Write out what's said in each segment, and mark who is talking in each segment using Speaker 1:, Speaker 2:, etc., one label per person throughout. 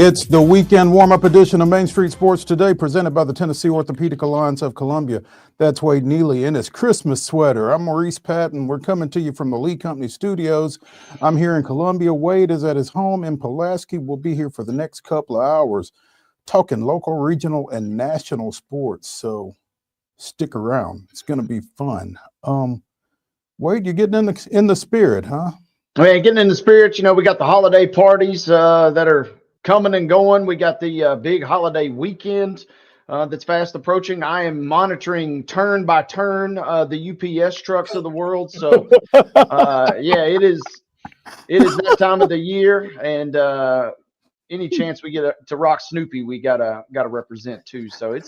Speaker 1: It's the weekend warm-up edition of Main Street Sports Today, presented by the Tennessee Orthopedic Alliance of Columbia. That's Wade Neely in his Christmas sweater. I'm Maurice Patton. We're coming to you from the Lee Company Studios. I'm here in Columbia. Wade is at his home in Pulaski. We'll be here for the next couple of hours talking local, regional, and national sports. So stick around. It's going to be fun. Wade, you're getting in the spirit, huh?
Speaker 2: Man, getting in the spirit. You know, we got the holiday parties that are coming and going. We got the big holiday weekend that's fast approaching. I am monitoring turn by turn the UPS trucks of the world. So, yeah, it is that time of the year, and any chance we get to rock Snoopy, we gotta represent too. So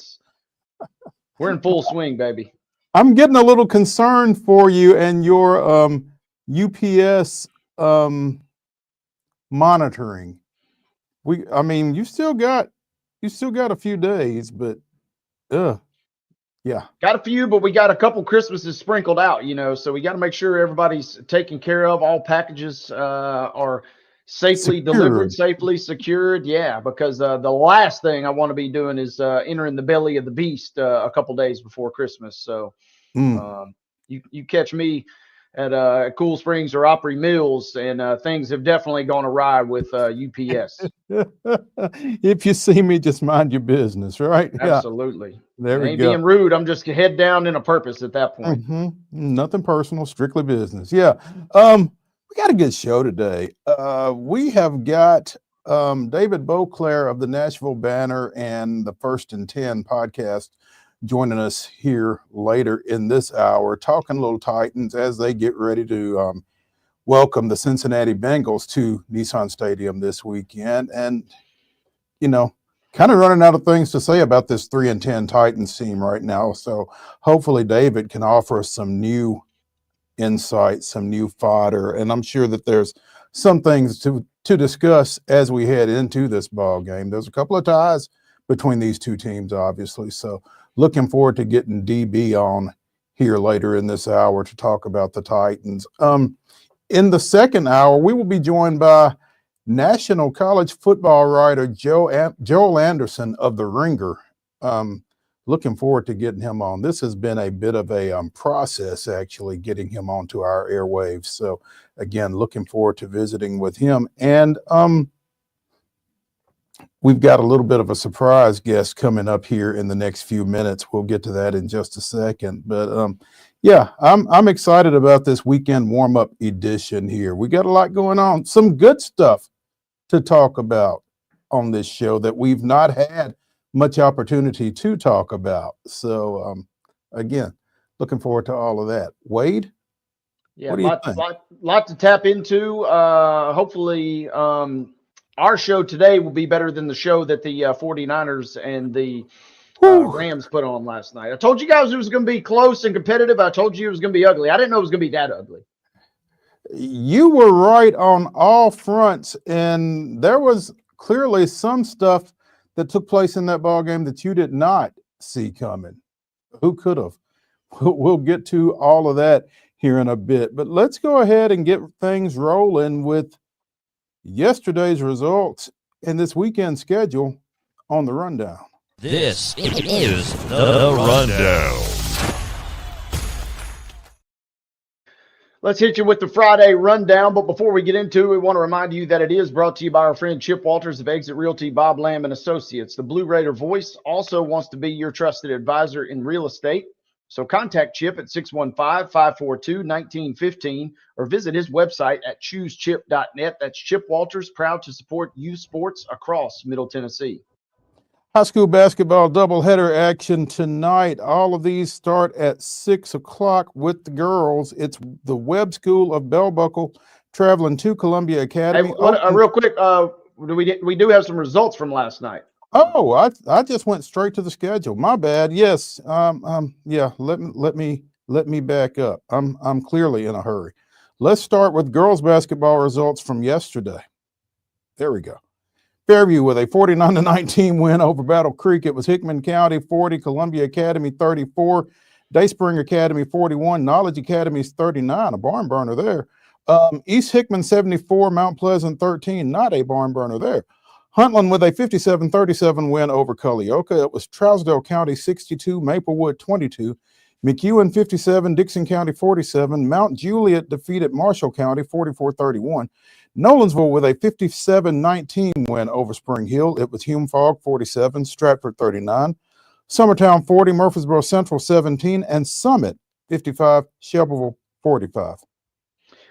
Speaker 2: we're in full swing, baby.
Speaker 1: I'm getting a little concerned for you and your UPS monitoring. I mean, you still got a few days, but yeah.
Speaker 2: Got a few, but we got a couple Christmases sprinkled out, you know, so we got to make sure everybody's taken care of. All packages are safely delivered, safely secured. Yeah, because the last thing I want to be doing is entering the belly of the beast a couple days before Christmas. So you catch me at Cool Springs or Opry Mills, and things have definitely gone awry with UPS.
Speaker 1: If you see me, just mind your business, right?
Speaker 2: Absolutely.
Speaker 1: Yeah. There we
Speaker 2: ain't
Speaker 1: go.
Speaker 2: Being rude. I'm just head down in a purpose at that point.
Speaker 1: Nothing personal, strictly business. Yeah. We got a good show today. We have got David BOCLAIR of the Nashville Banner and the First and 10 podcast joining us here later in this hour, talking little Titans as they get ready to welcome the Cincinnati Bengals to Nissan Stadium this weekend. And, you know, kind of running out of things to say about this 3-10 Titans team right now. So hopefully David can offer us some new insight, some new fodder. And I'm sure that there's some things to discuss as we head into this ball game. There's a couple of ties between these two teams, obviously. So looking forward to getting DB on here later in this hour to talk about the Titans. In the second hour, we will be joined by National College football writer Joel Anderson of The Ringer. Looking forward to getting him on. This has been a bit of a process, actually, getting him onto our airwaves. So, again, looking forward to visiting with him. And we've got a little bit of a surprise guest coming up here in the next few minutes. We'll get to that in just a second. But, yeah, I'm excited about this weekend warm-up edition here. We got a lot going on. Some good stuff to talk about on this show that we've not had much opportunity to talk about. So, again, looking forward to all of that. Wade?
Speaker 2: Yeah, lot to tap into. Hopefully, our show today will be better than the show that the 49ers and the Rams put on last night. I told you guys it was going to be close and competitive. I told you it was going to be ugly. I didn't know it was going to be that ugly.
Speaker 1: You were right on all fronts, and there was clearly some stuff that took place in that ball game that you did not see coming. Who could have? We'll get to all of that here in a bit, but let's go ahead and get things rolling with yesterday's results and this weekend schedule on the rundown.
Speaker 3: This is the rundown.
Speaker 2: Let's hit you with the Friday rundown, but before we get into it, we want to remind you that it is brought to you by our friend Chip Walters of Exit Realty, Bob Lamb & Associates. The Blue Raider voice also wants to be your trusted advisor in real estate. So contact Chip at 615-542-1915 or visit his website at choosechip.net. That's Chip Walters, proud to support youth sports across Middle Tennessee.
Speaker 1: High school basketball doubleheader action tonight. All of these start at 6 o'clock with the girls. It's the Webb School of Bell Buckle traveling to Columbia Academy.
Speaker 2: Hey, real quick, we do have some results from last night.
Speaker 1: Oh, I just went straight to the schedule. My bad. Yes. Yeah. Let me back up. I'm clearly in a hurry. Let's start with girls basketball results from yesterday. There we go. Fairview with a 49-19 win over Battle Creek. It was Hickman County 40, Columbia Academy 34, Dayspring Academy 41, Knowledge Academy 39, a barn burner there. East Hickman 74, Mount Pleasant 13, not a barn burner there. Huntland with a 57-37 win over Culleoka. It was Trousdale County 62, Maplewood 22, McEwen 57, Dixon County 47. Mount Juliet defeated Marshall County 44-31. Nolensville with a 57-19 win over Spring Hill. It was Hume Fogg 47, Stratford 39, Summertown 40, Murfreesboro Central 17, and Summit 55, Shelbyville 45.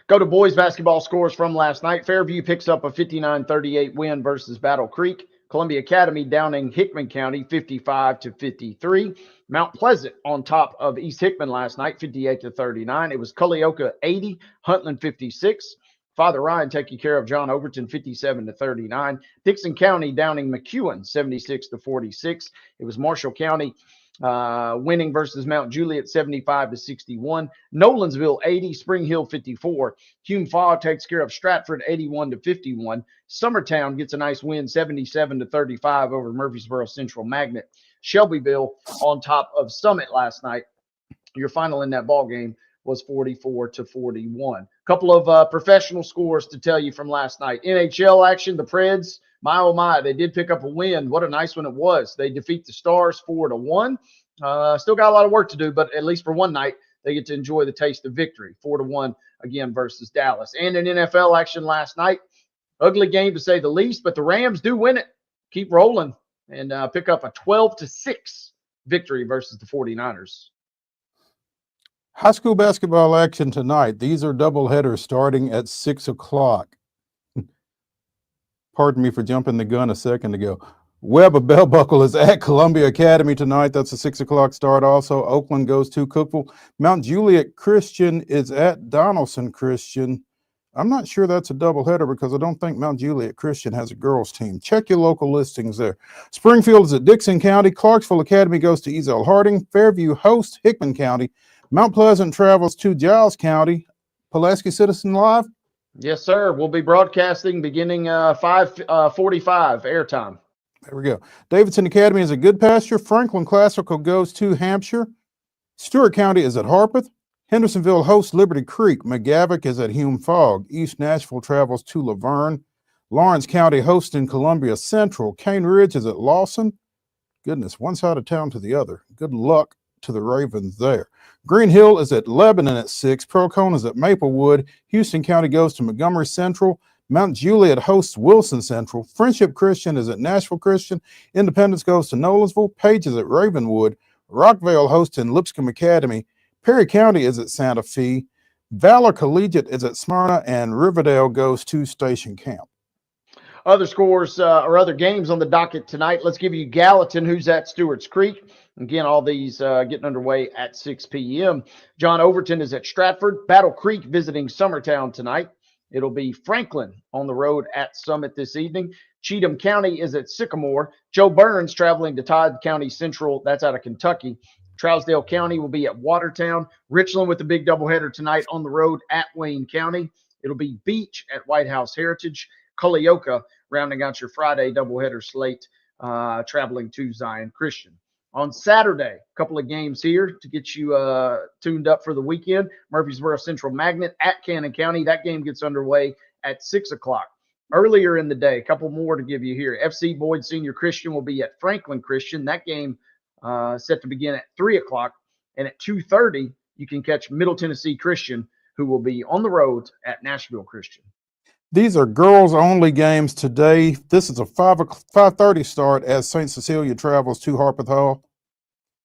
Speaker 2: Go to boys basketball scores from last night. Fairview picks up a 59-38 win versus Battle Creek. Columbia Academy downing Hickman County 55-53. Mount Pleasant on top of East Hickman last night 58-39. It was Culleoka 80, Huntland 56. Father Ryan taking care of John Overton 57-39. Dixon County downing McEwen 76-46. It was Marshall County winning versus Mount Juliet 75-61. Nolensville 80, Spring Hill 54. Hume Fogg takes care of Stratford 81-51. Summertown gets a nice win 77-35 over Murfreesboro Central Magnet. Shelbyville on top of Summit last night. Your final in that ball game was 44-41. Couple of professional scores to tell you from last night. NHL action, the Preds, my oh my, they did pick up a win. What a nice one it was. They defeat the Stars 4-1. Still got a lot of work to do, but at least for one night, they get to enjoy the taste of victory. 4-1 again versus Dallas. And in NFL action last night, ugly game to say the least, but the Rams do win it. Keep rolling and pick up a 12-6 victory versus the 49ers.
Speaker 1: High school basketball action tonight. These are doubleheaders starting at 6 o'clock. Pardon me for jumping the gun a second ago. Webb of Bell Buckle is at Columbia Academy tonight. That's a 6 o'clock start also. Oakland goes to Cookeville. Mount Juliet Christian is at Donaldson Christian. I'm not sure that's a doubleheader because I don't think Mount Juliet Christian has a girls team. Check your local listings there. Springfield is at Dixon County. Clarksville Academy goes to Ezel Harding. Fairview hosts Hickman County. Mount Pleasant travels to Giles County. Pulaski Citizen Live?
Speaker 2: Yes, sir. We'll be broadcasting beginning 5:45 airtime.
Speaker 1: There we go. Davidson Academy is at Good Pasture. Franklin Classical goes to Hampshire. Stewart County is at Harpeth. Hendersonville hosts Liberty Creek. McGavock is at Hume Fogg. East Nashville travels to Laverne. Lawrence County hosts in Columbia Central. Cane Ridge is at Lawson. Goodness, one side of town to the other. Good luck to the Ravens there. Green Hill is at Lebanon at 6. Procone is at Maplewood. Houston County goes to Montgomery Central. Mount Juliet hosts Wilson Central. Friendship Christian is at Nashville Christian. Independence goes to Nolensville. Page is at Ravenwood. Rockvale hosts in Lipscomb Academy. Perry County is at Santa Fe. Valor Collegiate is at Smyrna. And Riverdale goes to Station Camp.
Speaker 2: Other scores or other games on the docket tonight. Let's give you Gallatin, who's at Stewart's Creek. Again, all these getting underway at 6 p.m. John Overton is at Stratford. Battle Creek visiting Summertown tonight. It'll be Franklin on the road at Summit this evening. Cheatham County is at Sycamore. Joe Burns traveling to Todd County Central. That's out of Kentucky. Trousdale County will be at Watertown. Richland with the big doubleheader tonight on the road at Wayne County. It'll be Beach at White House Heritage. Culleoka rounding out your Friday doubleheader slate, traveling to Zion Christian. On Saturday, a couple of games here to get you tuned up for the weekend. Murfreesboro Central Magnet at Cannon County. That game gets underway at 6 o'clock. Earlier in the day, a couple more to give you here. FC Boyd Senior Christian will be at Franklin Christian. That game set to begin at 3 o'clock. And at 2:30, you can catch Middle Tennessee Christian, who will be on the road at Nashville Christian.
Speaker 1: These are girls-only games today. This is a 5:30 start as St. Cecilia travels to Harpeth Hall.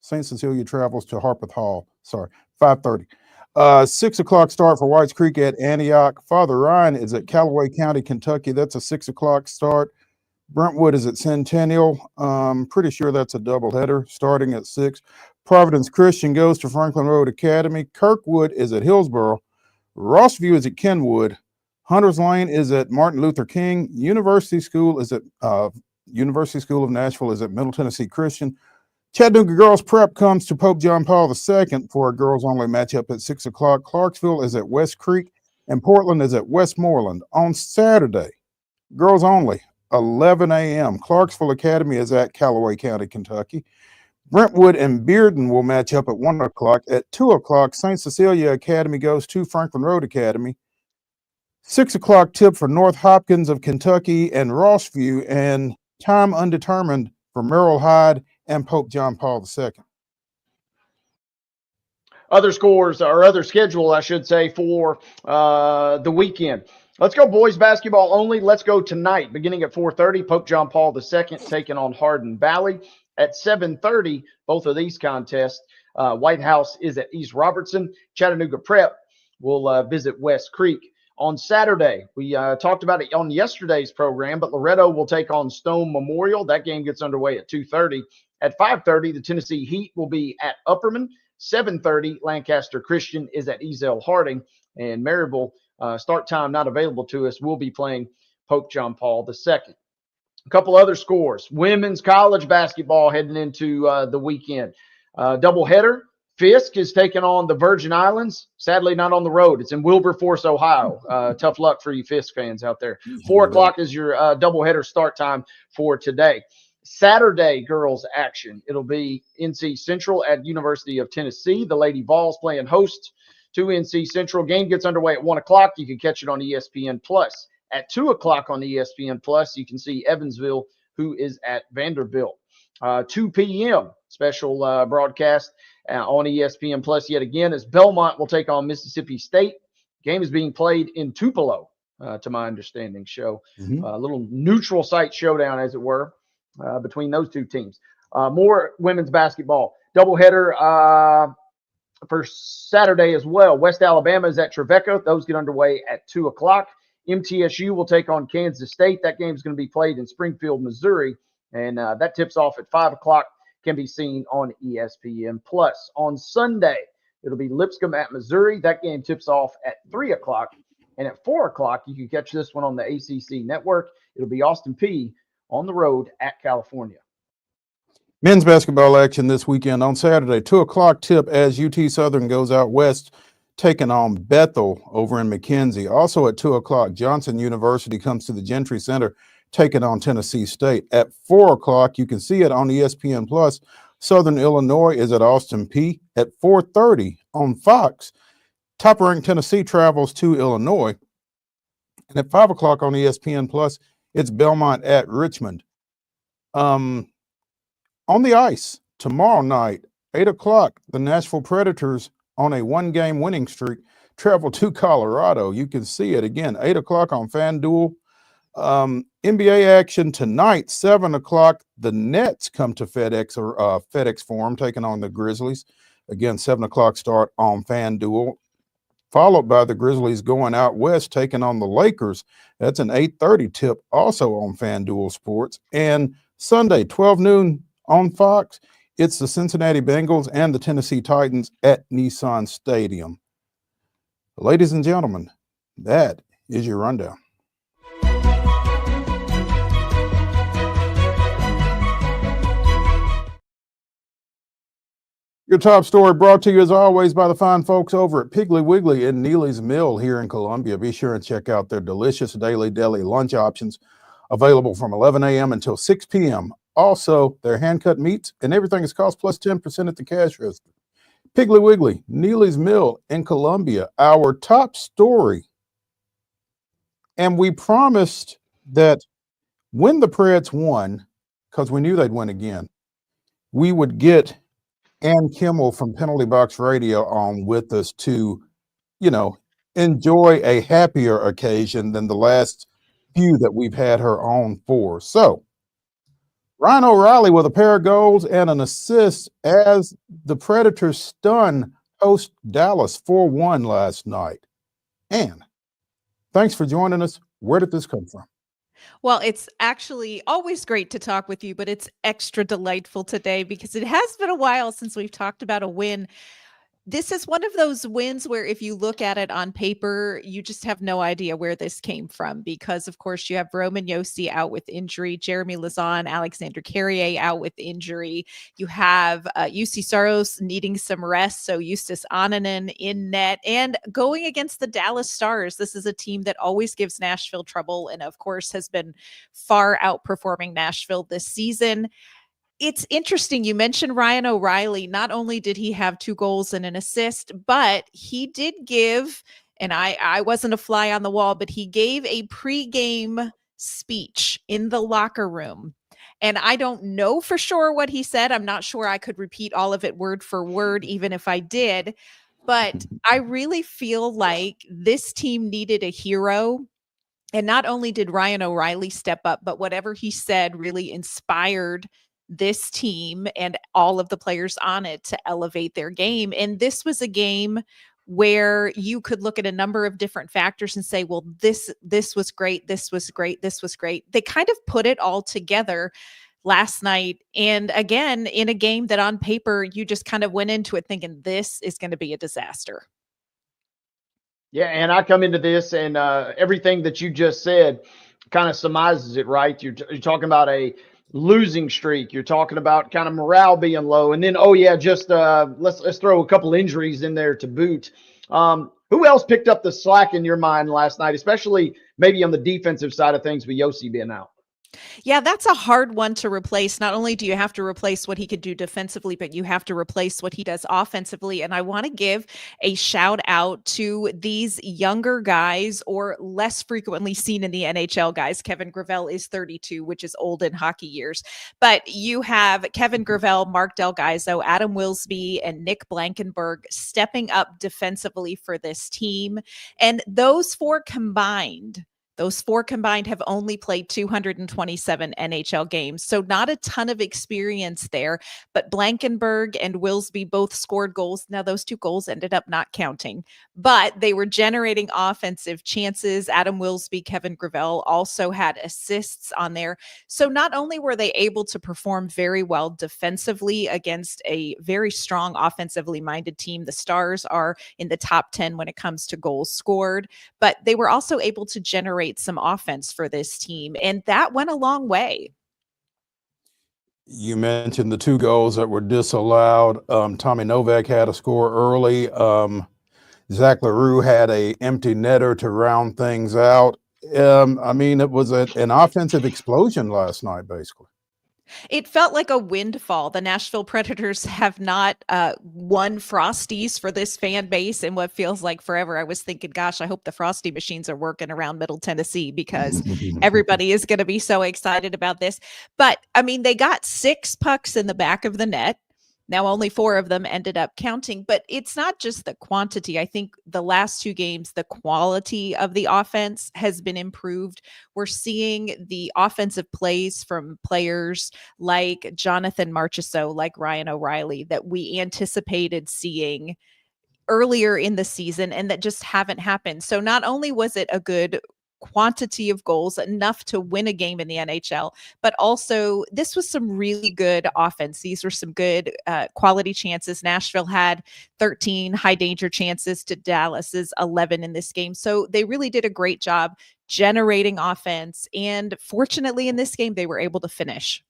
Speaker 1: St. Cecilia travels to Harpeth Hall. Sorry, 5:30. 6 o'clock start for Whites Creek at Antioch. Father Ryan is at Callaway County, Kentucky. That's a 6 o'clock start. Brentwood is at Centennial. Pretty sure that's a doubleheader starting at 6. Providence Christian goes to Franklin Road Academy. Kirkwood is at Hillsboro. Rossview is at Kenwood. Hunters Lane is at Martin Luther King. University School is at University School of Nashville is at Middle Tennessee Christian. Chattanooga Girls Prep comes to Pope John Paul II for a girls-only matchup at 6 o'clock. Clarksville is at West Creek, and Portland is at Westmoreland. On Saturday, girls only, 11 a.m. Clarksville Academy is at Callaway County, Kentucky. Brentwood and Bearden will match up at 1 o'clock. At 2 o'clock, St. Cecilia Academy goes to Franklin Road Academy. 6 o'clock tip for North Hopkins of Kentucky and Rossview, and time undetermined for Merrill Hyde and Pope John Paul II.
Speaker 2: Other scores, or other schedule, I should say, for the weekend. Let's go boys basketball only. Let's go tonight, beginning at 4:30. Pope John Paul II taking on Hardin Valley. At 7:30, both of these contests. White House is at East Robertson. Chattanooga Prep will visit West Creek. On Saturday, we talked about it on yesterday's program, but Loretto will take on Stone Memorial. That game gets underway at 2:30. At 5:30, the Tennessee Heat will be at Upperman. 7:30, Lancaster Christian is at Ezell Harding, and Maryville, start time not available to us, will be playing Pope John Paul II. A couple other scores. Women's college basketball heading into the weekend. Doubleheader. Fisk is taking on the Virgin Islands. Sadly, not on the road. It's in Wilberforce, Ohio. Tough luck for you Fisk fans out there. 4 o'clock is your doubleheader start time for today. Saturday girls action. It'll be NC Central at University of Tennessee. The Lady Vols playing host to NC Central. Game gets underway at 1 o'clock. You can catch it on ESPN Plus. At 2 o'clock on ESPN Plus, you can see Evansville, who is at Vanderbilt. 2 p.m. special broadcast on ESPN Plus yet again, as Belmont will take on Mississippi State. Game is being played in Tupelo, to my understanding. A little neutral site showdown, as it were, between those two teams. More women's basketball. Doubleheader for Saturday as well. West Alabama is at Trevecca. Those get underway at 2 o'clock. MTSU will take on Kansas State. That game is going to be played in Springfield, Missouri, and that tips off at 5 o'clock. Can be seen on ESPN Plus. On Sunday, it'll be Lipscomb at Missouri. That game tips off at 3 o'clock. And at 4 o'clock, you can catch this one on the ACC network. It'll be Austin Peay on the road at California.
Speaker 1: Men's basketball action this weekend on Saturday, 2 o'clock tip as UT Southern goes out west, taking on Bethel over in McKenzie. Also at 2 o'clock, Johnson University comes to the Gentry Center, taking on Tennessee State. At 4 o'clock, you can see it on ESPN Plus. Southern Illinois is at Austin Peay. At 4:30 on Fox, top-ranked Tennessee travels to Illinois. And at 5 o'clock on ESPN Plus, it's Belmont at Richmond. On the ice tomorrow night, 8 o'clock, the Nashville Predators, on a one-game winning streak, travel to Colorado. You can see it again, 8 o'clock on FanDuel. NBA action tonight, 7 o'clock. The Nets come to FedEx Forum, taking on the Grizzlies. Again, 7 o'clock start on FanDuel, followed by the Grizzlies going out west, taking on the Lakers. That's an 8:30 tip, also on FanDuel Sports. And Sunday, 12 noon on Fox, it's the Cincinnati Bengals and the Tennessee Titans at Nissan Stadium. Ladies and gentlemen, that is your rundown. Your top story brought to you, as always, by the fine folks over at Piggly Wiggly in Neely's Mill here in Columbia. Be sure and check out their delicious daily deli lunch options, available from 11 a.m. until 6 p.m. Also, their hand-cut meats and everything is cost plus 10% at the cash register. Piggly Wiggly, Neely's Mill in Columbia. Our top story, and we promised that when the Preds won, because we knew they'd win again, we would get Ann Kimmel from Penalty Box Radio on with us to, enjoy a happier occasion than the last few that we've had her on for. So, Ryan O'Reilly with a pair of goals and an assist as the Predators stun host Dallas 4-1 last night. Ann, thanks for joining us. Where did this come from?
Speaker 4: Well, it's actually always great to talk with you, but it's extra delightful today because it has been a while since we've talked about a win. This is one of those wins where if you look at it on paper, you just have no idea where this came from because, of course, you have Roman Josi out with injury, Jeremy Lazon, Alexander Carrier out with injury. You have UC Saros needing some rest, so Eustace Ananen in net. And going against the Dallas Stars, this is a team that always gives Nashville trouble and, of course, has been far outperforming Nashville this season. It's interesting. You mentioned Ryan O'Reilly. Not only did he have 2 goals and an assist, but he did give and I wasn't a fly on the wall, but he gave a pregame speech in the locker room. And I don't know for sure what he said. I'm not sure I could repeat all of it word for word, even if I did. But I really feel like this team needed a hero. And not only did Ryan O'Reilly step up, but whatever he said really inspired this team and all of the players on it to elevate their game. And this was a game where you could look at a number of different factors and say, well, this was great, this was great, this was great. They kind of put it all together last night. And again, in a game that on paper, you just kind of went into it thinking this is going to be a disaster.
Speaker 2: Yeah, and I come into this, and everything that you just said kind of surmises it, right? You're talking about a losing streak. You're talking about kind of morale being low, and then just let's throw a couple injuries in there to boot. Who else picked up the slack in your mind last night, especially maybe on the defensive side of things with Yossi being out?
Speaker 4: Yeah, that's a hard one to replace. Not only do you have to replace what he could do defensively, but you have to replace what he does offensively. And I want to give a shout out to these younger guys, or less frequently seen in the NHL guys. Kevin Gravel is 32, which is old in hockey years. But you have Kevin Gravel, Mark Delgaizo, Adam Wilsby, and Nick Blankenberg stepping up defensively for this team. And those four combined have only played 227 NHL games. So not a ton of experience there, but Blankenberg and Wilsby both scored goals. Now those two goals ended up not counting, but they were generating offensive chances. Adam Wilsby, Kevin Gravel also had assists on there. So not only were they able to perform very well defensively against a very strong offensively minded team, the Stars are in the top 10 when it comes to goals scored, but they were also able to generate some offense for this team, and that went a long way.
Speaker 1: You mentioned the two goals that were disallowed. Tommy Novak had a score early. Zach LaRue had a empty netter to round things out. I mean, it was an offensive explosion last night, basically.
Speaker 4: It felt like a windfall. The Nashville Predators have not won Frosties for this fan base in what feels like forever. I was thinking, gosh, I hope the Frosty machines are working around Middle Tennessee, because everybody is going to be so excited about this. But I mean, they got 6 pucks in the back of the net. Now only 4 of them ended up counting, but it's not just the quantity. I think the last 2 games, the quality of the offense has been improved. We're seeing the offensive plays from players like Jonathan Marchessault, like Ryan O'Reilly, that we anticipated seeing earlier in the season and that just haven't happened. So not only was it a good quantity of goals, enough to win a game in the NHL, but also this was some really good offense. These were some good quality chances. Nashville had 13 high danger chances to Dallas's 11 in this game. So they really did a great job generating offense. And fortunately in this game, they were able to finish.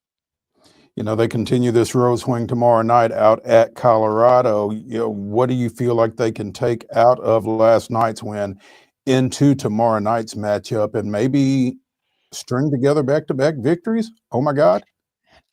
Speaker 1: You know, they continue this road swing tomorrow night out at Colorado. You know, what do you feel like they can take out of last night's win into tomorrow night's matchup and maybe string together back-to-back victories? Oh my God.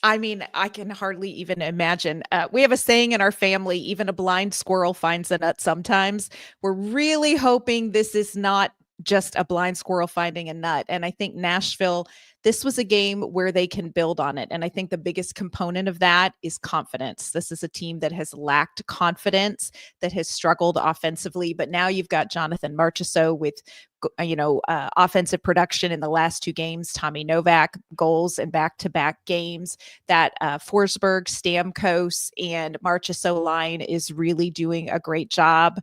Speaker 4: I mean, I can hardly even imagine. We have a saying in our family, even a blind squirrel finds a nut sometimes. We're really hoping this is not just a blind squirrel finding a nut. And I think Nashville, this was a game where they can build on it. And I think the biggest component of that is confidence. This is a team that has lacked confidence, that has struggled offensively. But now you've got Jonathan Marchessault with offensive production in the last 2 games, Tommy Novak goals in back-to-back games. That Forsberg, Stamkos, and Marchessault line is really doing a great job.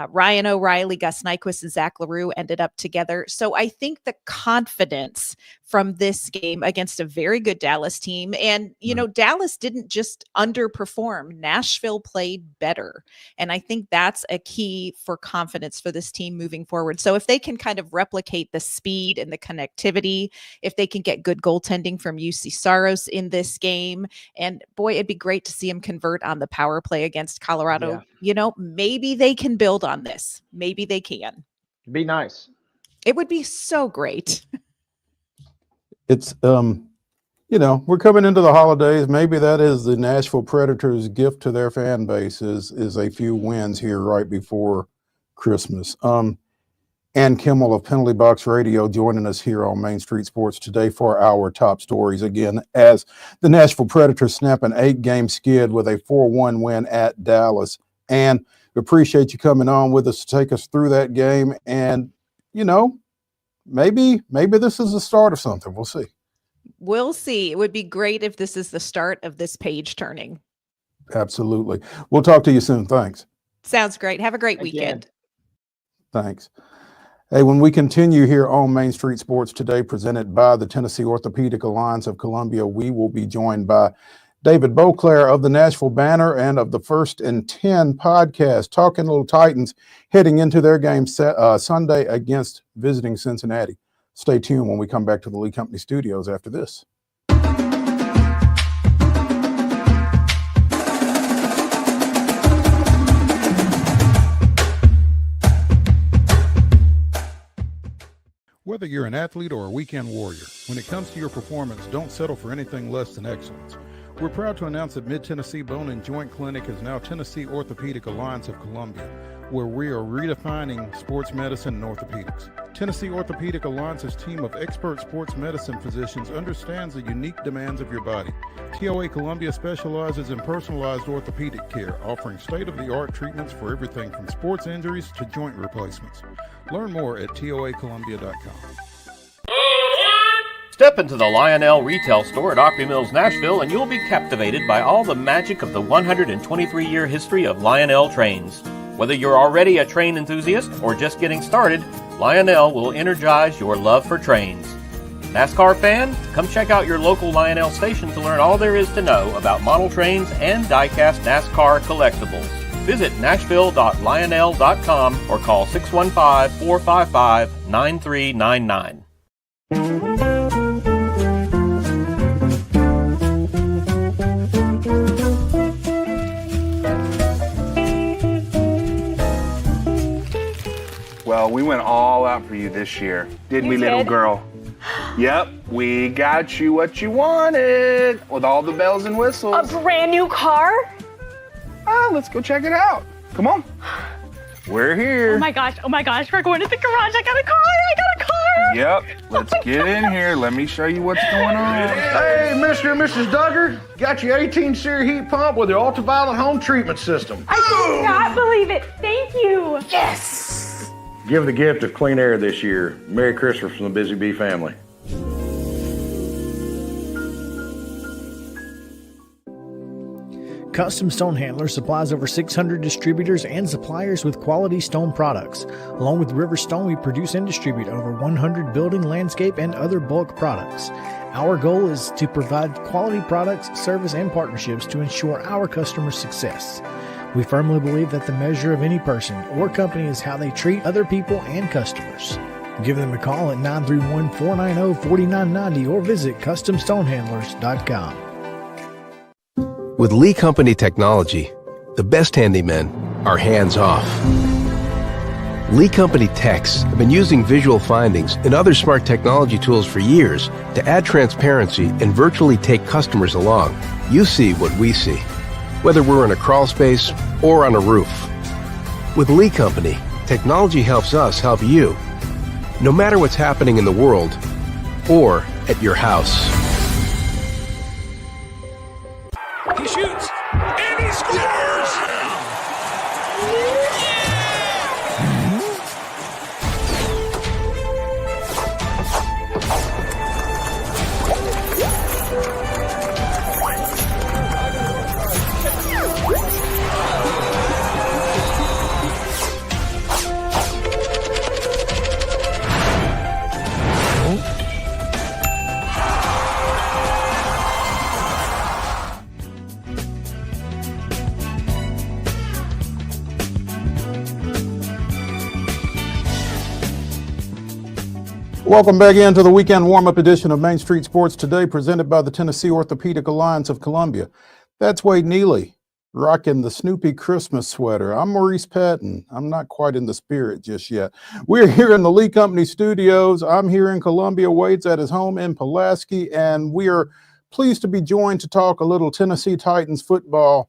Speaker 4: Ryan O'Reilly, Gus Nyquist, and Zach LaRue ended up together. So I think the confidence from this game against a very good Dallas team, and, Dallas didn't just underperform. Nashville played better. And I think that's a key for confidence for this team moving forward. So if they can kind of replicate the speed and the connectivity, if they can get good goaltending from UC Saros in this game, and boy, it'd be great to see him convert on the power play against Colorado. Yeah. Maybe they can build on this. Maybe they can.
Speaker 2: Be nice.
Speaker 4: It would be so great.
Speaker 1: It's, we're coming into the holidays. Maybe that is the Nashville Predators' gift to their fan base is a few wins here right before Christmas. and Kimmel of Penalty Box Radio joining us here on Main Street Sports today for our top stories. Again, as the Nashville Predators snap an 8-game skid with a 4-1 win at Dallas. And we appreciate you coming on with us to take us through that game. And, you know, maybe this is the start of something. We'll see.
Speaker 4: We'll see. It would be great if this is the start of this page turning.
Speaker 1: Absolutely. We'll talk to you soon. Thanks.
Speaker 4: Sounds great. Have a great weekend.
Speaker 1: Thanks. Hey, when we continue here on Main Street Sports today, presented by the Tennessee Orthopedic Alliance of Columbia, we will be joined by David BOCLAIR of the Nashville Banner and of the First and 10 podcast, talking little Titans heading into their game Sunday against visiting Cincinnati. Stay tuned when we come back to the Lee Company studios after this. Whether you're an athlete or a weekend warrior, when it comes to your performance, don't settle for anything less than excellence. We're proud to announce that Mid-Tennessee Bone and Joint Clinic is now Tennessee Orthopedic Alliance of Columbia, where we are redefining sports medicine and orthopedics. Tennessee Orthopedic Alliance's team of expert sports medicine physicians understands the unique demands of your body. TOA Columbia specializes in personalized orthopedic care, offering state-of-the-art treatments for everything from sports injuries to joint replacements. Learn more at toacolumbia.com.
Speaker 3: Step into the Lionel retail store at Opry Mills, Nashville, and you'll be captivated by all the magic of the 123-year history of Lionel trains. Whether you're already a train enthusiast or just getting started, Lionel will energize your love for trains. NASCAR fan? Come check out your local Lionel station to learn all there is to know about model trains and die-cast NASCAR collectibles. Visit nashville.lionel.com or call 615-455-9399.
Speaker 5: Well, we went all out for you this year, didn't we, little girl? Yep, we got you what you wanted with all the bells and whistles.
Speaker 6: A brand new car?
Speaker 5: Let's go check it out. Come on. We're here.
Speaker 6: Oh my gosh, we're going to the garage. I got a car.
Speaker 5: Yep, let's get in here. Let me show you what's going on.
Speaker 7: Hey, Mr. and Mrs. Duggar, got your 18 SEER heat pump with the ultraviolet home treatment system.
Speaker 6: I cannot believe it. Thank you.
Speaker 7: Yes! Give the gift of clean air this year. Merry Christmas from the Busy Bee family.
Speaker 8: Custom Stone Handler supplies over 600 distributors and suppliers with quality stone products. Along with River Stone, we produce and distribute over 100 building, landscape, and other bulk products. Our goal is to provide quality products, service, and partnerships to ensure our customers' success. We firmly believe that the measure of any person or company is how they treat other people and customers. Give them a call at 931-490-4990 or visit CustomStonehandlers.com.
Speaker 9: With Lee Company technology, the best handymen are hands-off. Lee Company techs have been using visual findings and other smart technology tools for years to add transparency and virtually take customers along. You see what we see, whether we're in a crawl space or on a roof. With Lee Company, technology helps us help you, no matter what's happening in the world or at your house.
Speaker 3: He shoots, and he scores!
Speaker 1: Welcome back into the weekend warm-up edition of Main Street Sports today, presented by the Tennessee Orthopedic Alliance of Columbia. That's Wade Neely, rocking the Snoopy Christmas sweater. I'm Maurice Patton. I'm not quite in the spirit just yet. We're here in the Lee Company studios. I'm here in Columbia. Wade's at his home in Pulaski, and we are pleased to be joined to talk a little Tennessee Titans football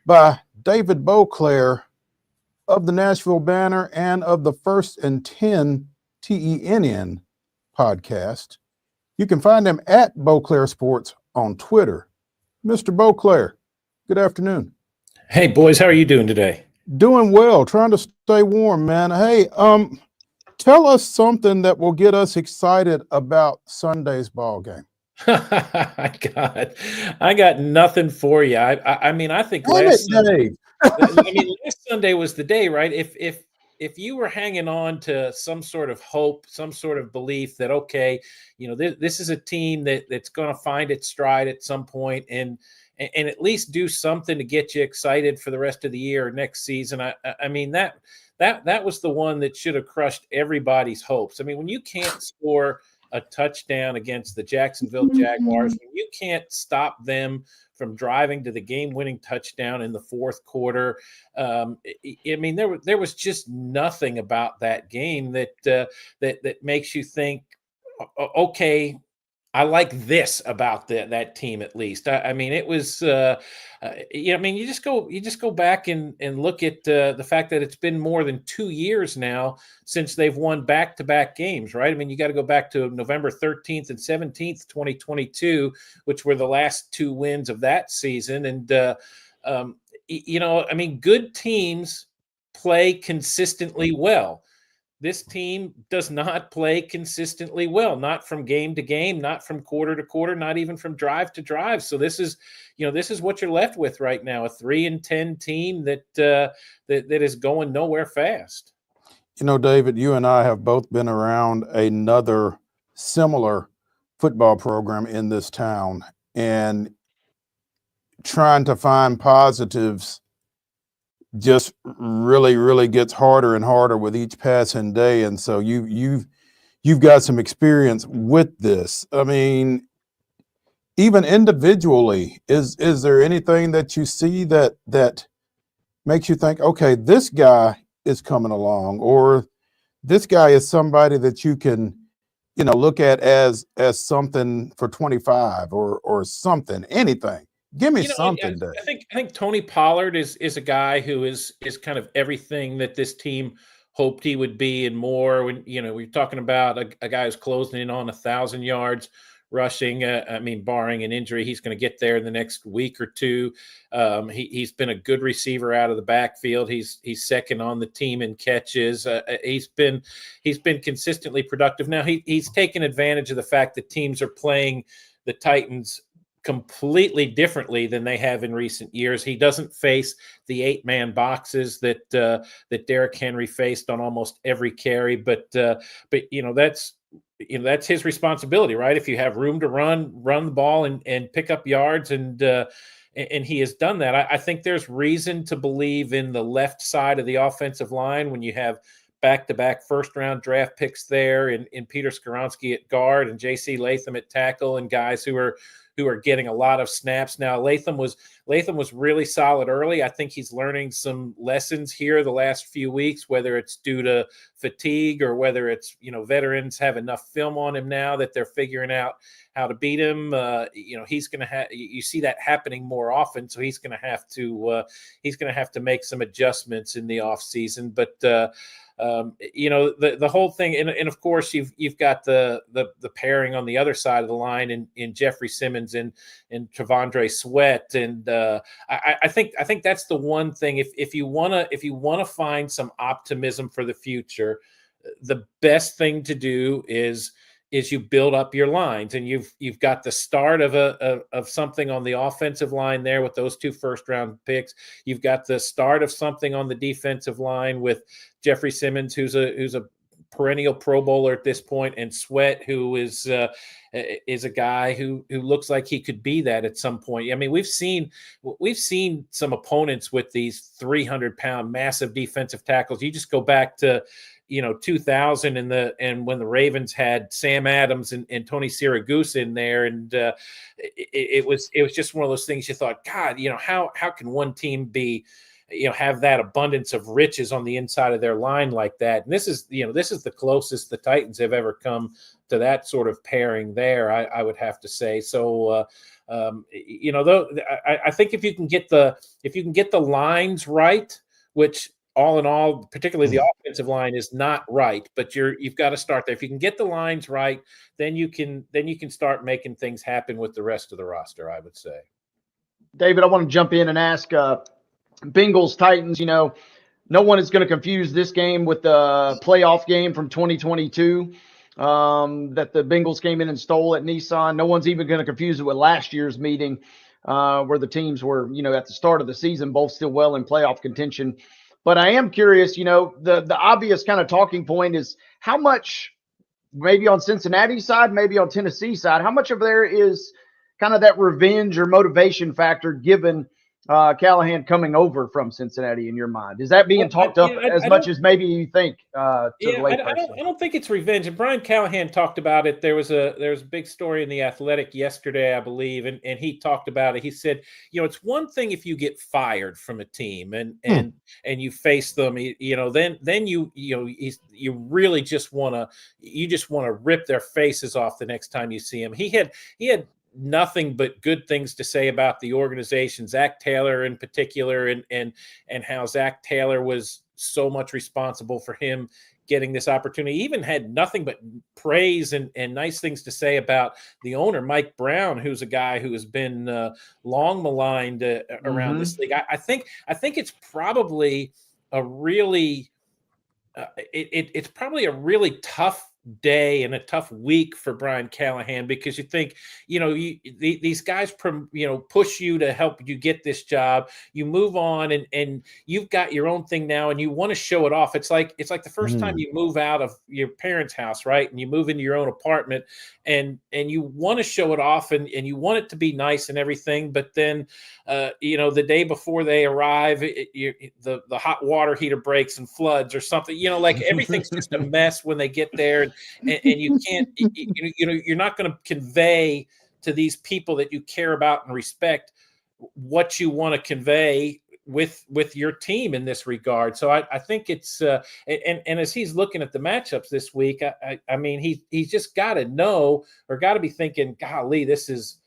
Speaker 1: by David BOCLAIR of the Nashville Banner and of the First and 10 TENN podcast. You can find them at BOCLAIR Sports on Twitter. Mr. BOCLAIR, good afternoon.
Speaker 10: Hey, boys, how are you doing today?
Speaker 1: Doing well, trying to stay warm, man. Hey, tell us something that will get us excited about Sunday's ball game.
Speaker 10: I got nothing for you. I mean, I think
Speaker 1: Damn
Speaker 10: last
Speaker 1: it,
Speaker 10: Sunday,
Speaker 1: Dave.
Speaker 10: last Sunday was the day, right? If you were hanging on to some sort of hope, some sort of belief that, okay, this is a team that's going to find its stride at some point and at least do something to get you excited for the rest of the year or next season. I mean, that was the one that should have crushed everybody's hopes. I mean, when you can't score a touchdown against the Jacksonville Jaguars, when you can't stop them from driving to the game-winning touchdown in the fourth quarter, I mean, there was just nothing about that game that makes you think, okay, I like this about that team at least. I mean, it was, I mean, you just go back and look at the fact that it's been more than 2 years now since they've won back-to-back games, right? I mean, you got to go back to November 13th and 17th, 2022, which were the last 2 wins of that season. And, I mean, good teams play consistently well. This team does not play consistently well, not from game to game, not from quarter to quarter, not even from drive to drive. So this is what you're left with right now, a 3-10 team that is going nowhere fast.
Speaker 1: David, you and I have both been around another similar football program in this town, and trying to find positives just really, really gets harder and harder with each passing day. And so you've got some experience with this. I mean, even individually, is there anything that you see that makes you think, okay, this guy is coming along, or this guy is somebody that you can, look at as something for 25 or something, anything? Give me something, Dave.
Speaker 10: I think Tony Pollard is a guy who is kind of everything that this team hoped he would be and more. When we're talking about a guy who's closing in on 1,000 yards rushing. I mean, barring an injury, he's going to get there in the next week or two. He's been a good receiver out of the backfield. He's second on the team in catches. He's been consistently productive. Now he's taken advantage of the fact that teams are playing the Titans completely differently than they have in recent years. He doesn't face the 8-man boxes that Derrick Henry faced on almost every carry, but that's his responsibility, right? If you have room to run the ball and pick up yards, and he has done that. I think there's reason to believe in the left side of the offensive line when you have back-to-back first-round draft picks there in Peter Skoronski at guard and J.C. Latham at tackle, and guys who are getting a lot of snaps. Now, Latham was really solid early. I think he's learning some lessons here the last few weeks, whether it's due to fatigue or whether it's, veterans have enough film on him now that they're figuring out how to beat him. He's going to have, you see that happening more often. So he's going to have to make some adjustments in the off season. But, the whole thing, and of course you've got the pairing on the other side of the line in Jeffrey Simmons and Travondre Sweat, and I think that's the one thing. If you wanna find some optimism for the future, the best thing to do is you build up your lines, and you've got the start of something on the offensive line there with those 2 first-round picks. You've got the start of something on the defensive line with Jeffrey Simmons, who's a perennial Pro Bowler at this point, and Sweat, who is a guy who looks like he could be that at some point. I mean, we've seen some opponents with these 300-pound massive defensive tackles. You just go back to 2000 and when the Ravens had Sam Adams and Tony Siragusa in there, and it was just one of those things you thought, God, how can one team be, have that abundance of riches on the inside of their line like that? And this is the closest the Titans have ever come to that sort of pairing there, I would have to say. So though I think if you can get the lines right, which all in all, particularly the offensive line is not right, but you've got to start there. If you can get the lines right, then you can start making things happen with the rest of the roster, I would say.
Speaker 2: David, I want to jump in and ask Bengals Titans, no one is going to confuse this game with the playoff game from 2022 that the Bengals came in and stole at Nissan. No one's even going to confuse it with last year's meeting where the teams were, at the start of the season, both still well in playoff contention. But I am curious, the obvious kind of talking point is how much, maybe on Cincinnati's side, maybe on Tennessee's side, how much of there is kind of that revenge or motivation factor given Callahan coming over from Cincinnati in your mind? Is that being talked up as much as maybe you think to the layperson?
Speaker 10: I don't think it's revenge. And Brian Callahan talked about it. There was a big story in The Athletic yesterday, I believe, and he talked about it. He said, it's one thing if you get fired from a team and you face them, then you really just want to rip their faces off the next time you see them. He had nothing but good things to say about the organization, Zach Taylor in particular, and how Zach Taylor was so much responsible for him getting this opportunity. He even had nothing but praise and nice things to say about the owner, Mike Brown, who's a guy who has been long maligned around this league. I think it's probably a really it's probably a really tough day and a tough week for Brian Callahan, because you think, these guys, push you to help you get this job. You move on and you've got your own thing now and you want to show it off. It's like the first time you move out of your parents' house, right? And you move into your own apartment and you want to show it off and you want it to be nice and everything. But then, the day before they arrive, the hot water heater breaks and floods or something, like everything's just a mess when they get there. And you can't, you're not going to convey to these people that you care about and respect what you want to convey with your team in this regard. So I think it's and as he's looking at the matchups this week, I mean he's just got to know or got to be thinking, golly, this is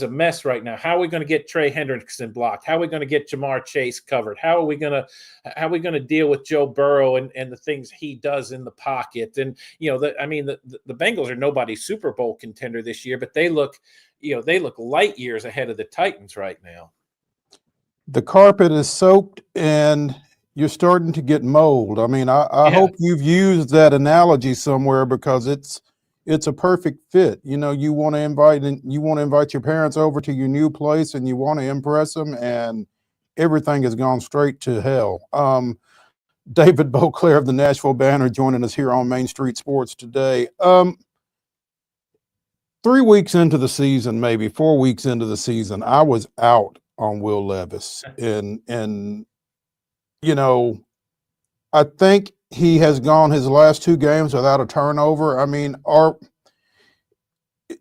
Speaker 10: a mess right now. How are we going to get Trey Hendrickson blocked? How are we going to get Jamar Chase covered? How are we going to deal with Joe Burrow and the things he does in the pocket? And the Bengals are nobody's Super Bowl contender this year, but they look light years ahead of the Titans right now.
Speaker 1: The carpet is soaked and you're starting to get mold. I mean, I hope you've used that analogy somewhere, because it's a perfect fit. You want to invite your parents over to your new place and you want to impress them, and everything has gone straight to hell. David BOCLAIR of the Nashville Banner joining us here on Main Street Sports today. 3 weeks into the season, maybe 4 weeks into the season, I was out on Will Levis. And I think he has gone his last 2 games without a turnover. I mean,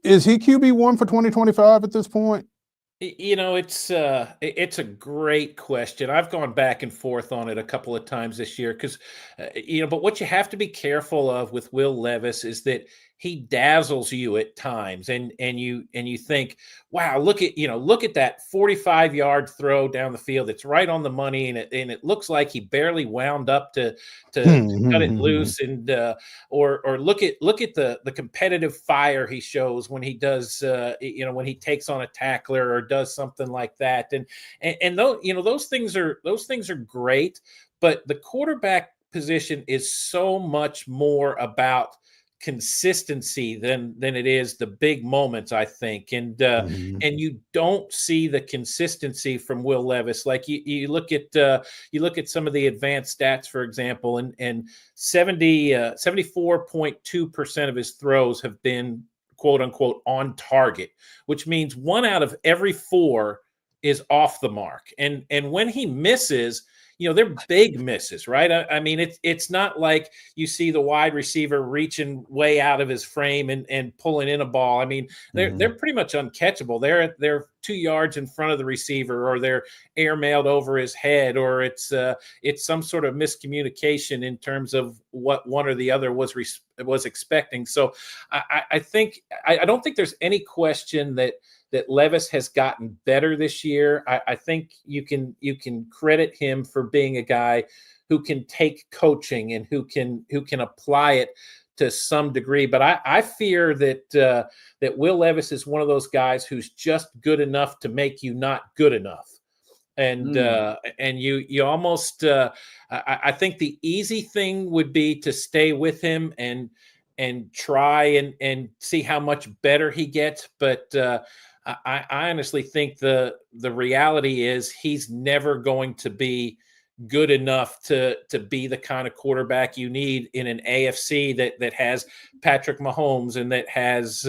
Speaker 1: is he QB1 for 2025 at this point?
Speaker 10: It's a great question. I've gone back and forth on it a couple of times this year because, but what you have to be careful of with Will Levis is that he dazzles you at times, and you think, wow, look at that 45-yard throw down the field. It's right on the money, and it looks like he barely wound up to cut it loose, and or look at the competitive fire he shows when he does when he takes on a tackler or does something like that, and those things are great, but the quarterback position is so much more about consistency than it is the big moments, I think. And you don't see the consistency from Will Levis. Like you look at some of the advanced stats, for example, and 74.2% of his throws have been quote unquote on target, which means 1 out of every 4 is off the mark. And when he misses, they're big misses, right? I mean, it's not like you see the wide receiver reaching way out of his frame and pulling in a ball. I mean, they're pretty much uncatchable. They're 2 yards in front of the receiver, or they're airmailed over his head, or it's some sort of miscommunication in terms of what one or the other was expecting. So I don't think there's any question that Levis has gotten better this year. I think you can credit him for being a guy take coaching and who can apply it to some degree. But I fear that Will Levis is one of those guys who's just good enough to make you not good enough. And you almost I think the easy thing would be to stay with him and try and see how much better he gets. But I honestly think the reality is he's never going to be good enough to be the kind of quarterback you need in an AFC that has Patrick Mahomes and that has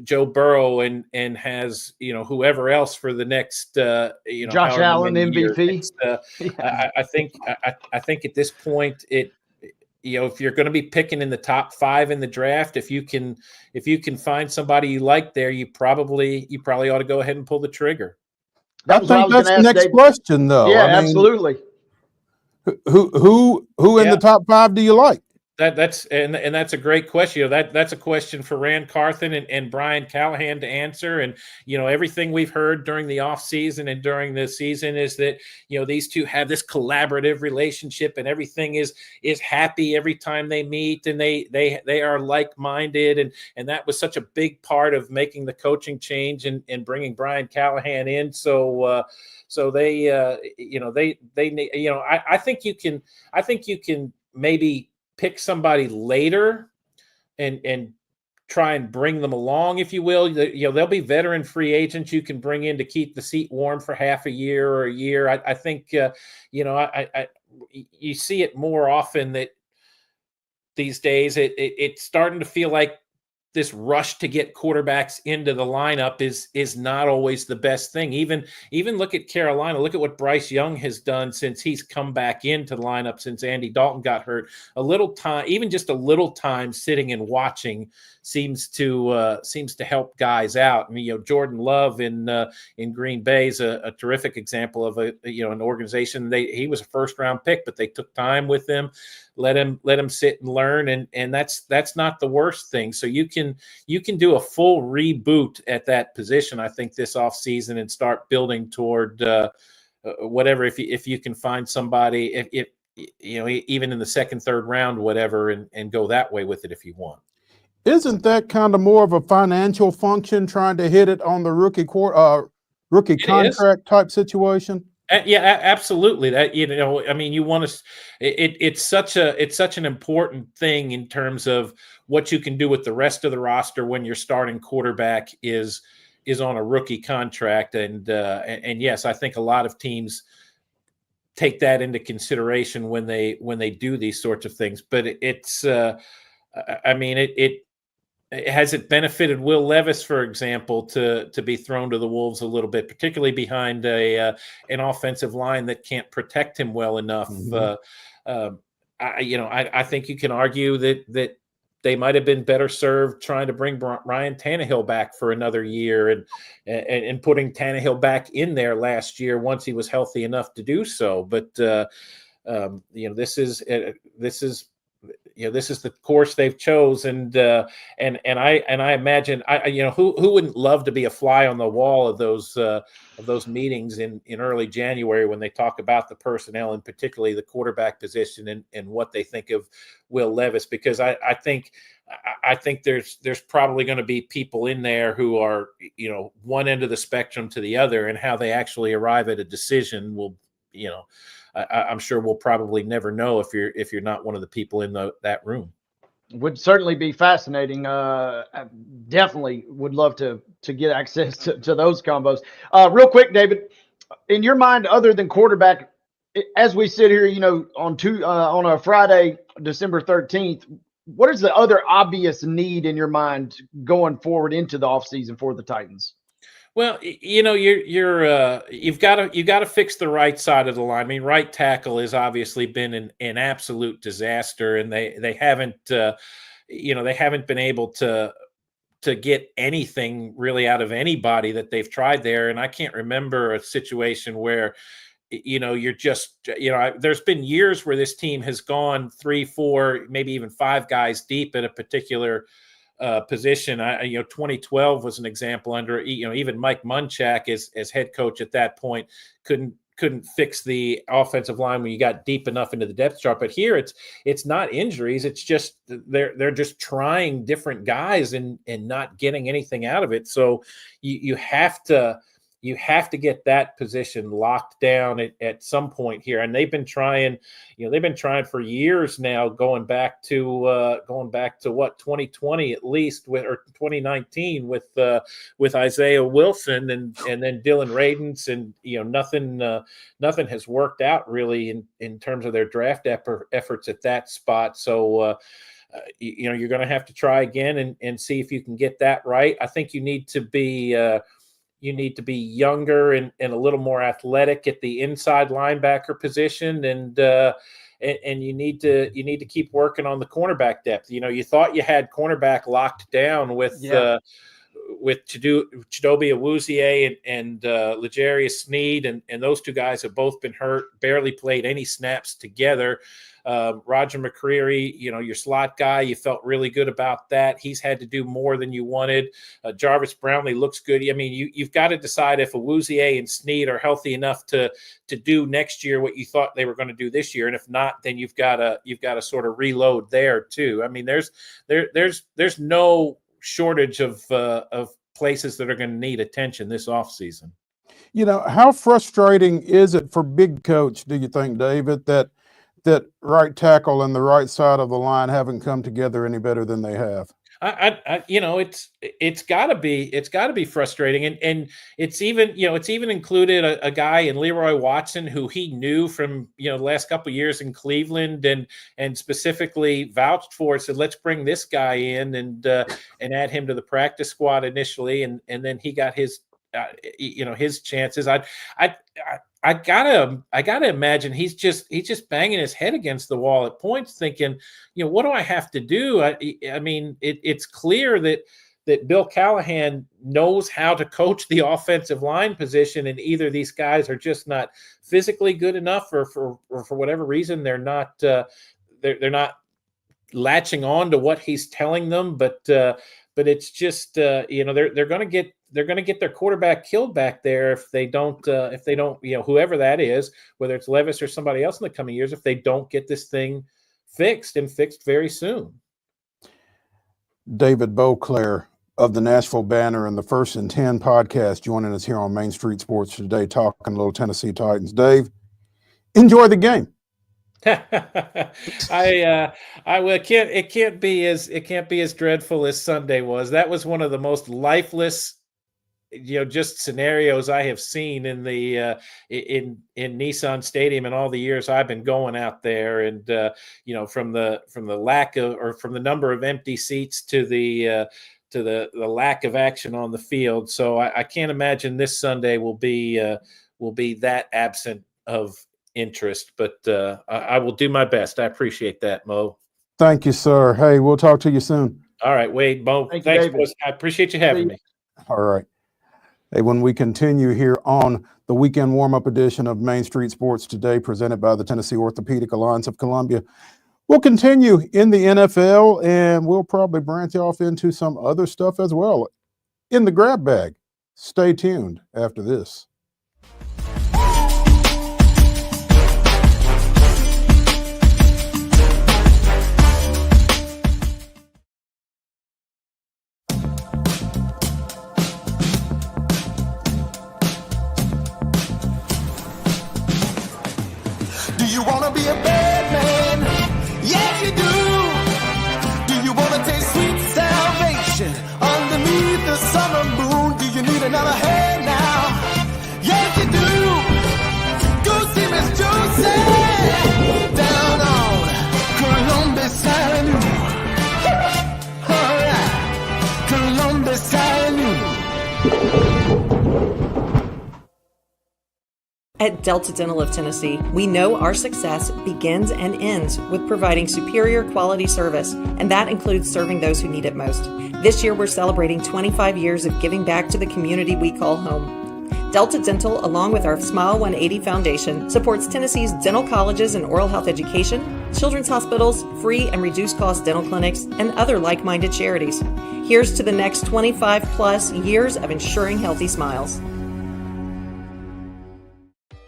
Speaker 10: Joe Burrow and has whoever else for the next
Speaker 2: Josh Allen MVP.
Speaker 10: I think at this point if you're going to be picking in the top 5 in the draft, if you can find somebody you like there, you probably ought to go ahead and pull the trigger.
Speaker 1: I think that's the next question, though.
Speaker 2: Yeah, absolutely.
Speaker 1: Who in the top 5 do you like?
Speaker 10: That's a great question. That's a question for Rand Carthen and Brian Callahan to answer. And everything we've heard during the offseason and during the season is that these two have this collaborative relationship and everything is happy every time they meet, and they are like-minded, and that was such a big part of making the coaching change and bringing Brian Callahan in. I think you can maybe pick somebody later and try and bring them along, if you will. There'll be veteran free agents you can bring in to keep the seat warm for half a year or a year. I think you see it more often that these days it's starting to feel like this rush to get quarterbacks into the lineup is not always the best thing. Even look at Carolina. Look at what Bryce Young has done since he's come back into the lineup since Andy Dalton got hurt. Even just a little time sitting and watching seems to help guys out. I mean, Jordan Love in Green Bay is a terrific example of an organization. He was a first round pick, but they took time with him. Let him sit and learn, and that's not the worst thing. So you can do a full reboot at that position, I think, this offseason and start building toward whatever. If you can find somebody, if even in the second, third round, whatever, and go that way with it if you want.
Speaker 1: Isn't that kind of more of a financial function, trying to hit it on the rookie contract type situation?
Speaker 10: Yeah, absolutely. That I mean, you want to. It's such an important thing in terms of what you can do with the rest of the roster when your starting quarterback is on a rookie contract, and yes, I think a lot of teams take that into consideration when they do these sorts of things. But has it benefited Will Levis, for example, to be thrown to the wolves a little bit, particularly behind an offensive line that can't protect him well enough? Mm-hmm. I think you can argue that they might have been better served trying to bring Ryan Tannehill back for another year and putting Tannehill back in there last year once he was healthy enough to do so. But this is the course they've chosen, and I imagine who wouldn't love to be a fly on the wall of those meetings in early January when they talk about the personnel and particularly the quarterback position and what they think of Will Levis, because I think there's probably going to be people in there who are one end of the spectrum to the other, and how they actually arrive at a decision will I'm sure we'll probably never know if you're not one of the people in that room.
Speaker 2: Would certainly be fascinating. I definitely would love to get access to those combos. Real quick, David, in your mind, other than quarterback, as we sit here, on a Friday, December 13th, what is the other obvious need in your mind going forward into the offseason for the Titans?
Speaker 10: Well, you've got to fix the right side of the line. I mean, right tackle has obviously been an absolute disaster, and they haven't been able to get anything really out of anybody that they've tried there. And I can't remember a situation where you're just there's been years where this team has gone 3, 4, maybe even 5 guys deep at a particular position. 2012 was an example under even Mike Munchak as head coach at that point couldn't fix the offensive line when you got deep enough into the depth chart. But here it's not injuries. It's just they're just trying different guys and not getting anything out of it. So you have to get that position locked down at some point here. And they've been trying for years now, going back to what, 2020 at least, or 2019 with Isaiah Wilson and then Dylan Radens, and nothing has worked out really in terms of their draft efforts at that spot. So you're going to have to try again and see if you can get that right. I think you need to be younger and a little more athletic at the inside linebacker position, and you need to keep working on the cornerback depth. You thought you had cornerback locked down with Chidobe Awuzie and L'Jarius Sneed, and those two guys have both been hurt, barely played any snaps together. Roger McCreary, your slot guy, you felt really good about that. He's had to do more than you wanted. Jarvis Brownlee looks good. I mean, you've got to decide if Awuzie and Sneed are healthy enough to do next year what you thought they were going to do this year, and if not, then you've got to sort of reload there too. I mean, there's no shortage of places that are going to need attention this offseason.
Speaker 1: How frustrating is it for Big Coach, do you think, David, that right tackle and the right side of the line haven't come together any better than they have?
Speaker 10: It's got to be frustrating, and it's even included a guy in Leroy Watson who he knew from the last couple of years in Cleveland and specifically vouched for. Said, let's bring this guy in and add him to the practice squad initially, and then he got his his chances. I gotta imagine he's just banging his head against the wall at points, thinking, what do I have to do? I mean, it's clear that Bill Callahan knows how to coach the offensive line position, and either these guys are just not physically good enough, or for whatever reason they're not latching on to what he's telling them. But it's just they're going to get their quarterback killed back there if they don't whoever that is, whether it's Levis or somebody else in the coming years, if they don't get this thing fixed very soon.
Speaker 1: David BOCLAIR of the Nashville Banner and the First and 10 podcast joining us here on Main Street Sports today, talking a little Tennessee Titans. Dave, enjoy the game.
Speaker 10: It can't be as dreadful as Sunday was. That was one of the most lifeless just scenarios I have seen in the in Nissan Stadium in all the years I've been going out there, and from the lack of, or from the number of empty seats to the lack of action on the field. So I can't imagine this Sunday will be that absent of interest, but I will do my best. I appreciate that, Mo.
Speaker 1: Thank you, sir. Hey, we'll talk to you soon.
Speaker 10: All right, Wade, Mo. Thanks, boys. I appreciate you having me.
Speaker 1: All right. Hey, when we continue here on the weekend warm-up edition of Main Street Sports today, presented by the Tennessee Orthopedic Alliance of Columbia, we'll continue in the NFL, and we'll probably branch off into some other stuff as well in the grab bag. Stay tuned after this.
Speaker 11: Do you wanna be a bad man? Yes, you do. Do you wanna taste sweet salvation underneath the summer moon? Do you need another hand now? Yes, you do. Go see Miss Josie down on Columbus Avenue. All right, Columbus Avenue.
Speaker 12: At Delta Dental of Tennessee, we know our success begins and ends with providing superior quality service, and that includes serving those who need it most. This year, we're celebrating 25 years of giving back to the community we call home. Delta Dental, along with our Smile 180 Foundation, supports Tennessee's dental colleges and oral health education, children's hospitals, free and reduced cost dental clinics, and other like-minded charities. Here's to the next 25 plus years of ensuring healthy smiles.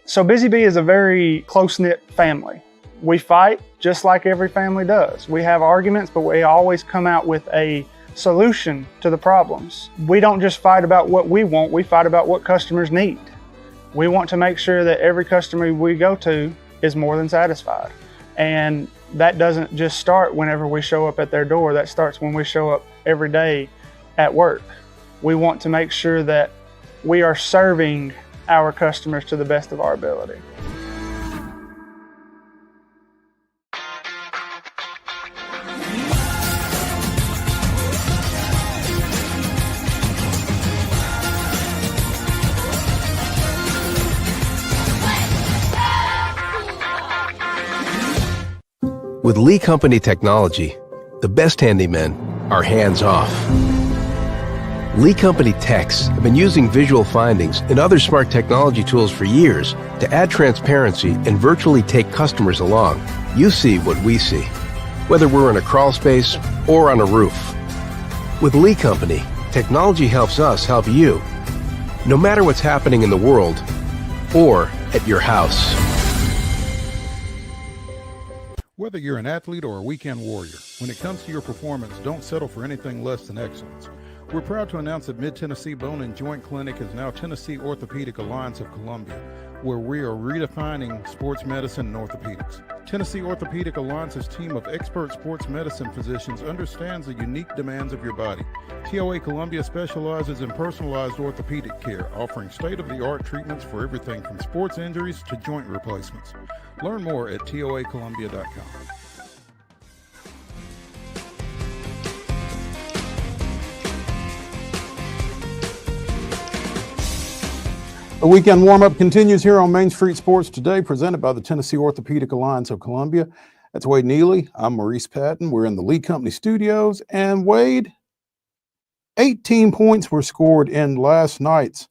Speaker 13: So Busy Bee is a very close-knit family. We fight just like every family does. We have arguments, but we always come out with a solution to the problems. We don't just fight about what we want, we fight about what customers need. We want to make sure that every customer we go to is more than satisfied. And that doesn't just start whenever we show up at their door, that starts when we show up every day at work. We want to make sure that we are serving our customers to the best of our ability.
Speaker 9: With Lee Company technology, the best handymen are hands-off. Lee Company techs have been using visual findings and other smart technology tools for years to add transparency and virtually take customers along. You see what we see, whether we're in a crawl space or on a roof. With Lee Company, technology helps us help you, no matter what's happening in the world or at your house.
Speaker 1: Whether you're an athlete or a weekend warrior, when it comes to your performance, don't settle for anything less than excellence. We're proud to announce that Mid-Tennessee Bone and Joint Clinic is now Tennessee Orthopedic Alliance of Columbia, where we are redefining sports medicine and orthopedics. Tennessee Orthopedic Alliance's team of expert sports medicine physicians understands the unique demands of your body. TOA Columbia specializes in personalized orthopedic care, offering state-of-the-art treatments for everything from sports injuries to joint replacements. Learn more at toacolumbia.com. The weekend warm-up continues here on Main Street Sports Today, presented by the Tennessee Orthopedic Alliance of Columbia. That's Wade Neely. I'm Maurice Patton. We're in the Lee Company studios. And Wade, 18 points were scored in last night's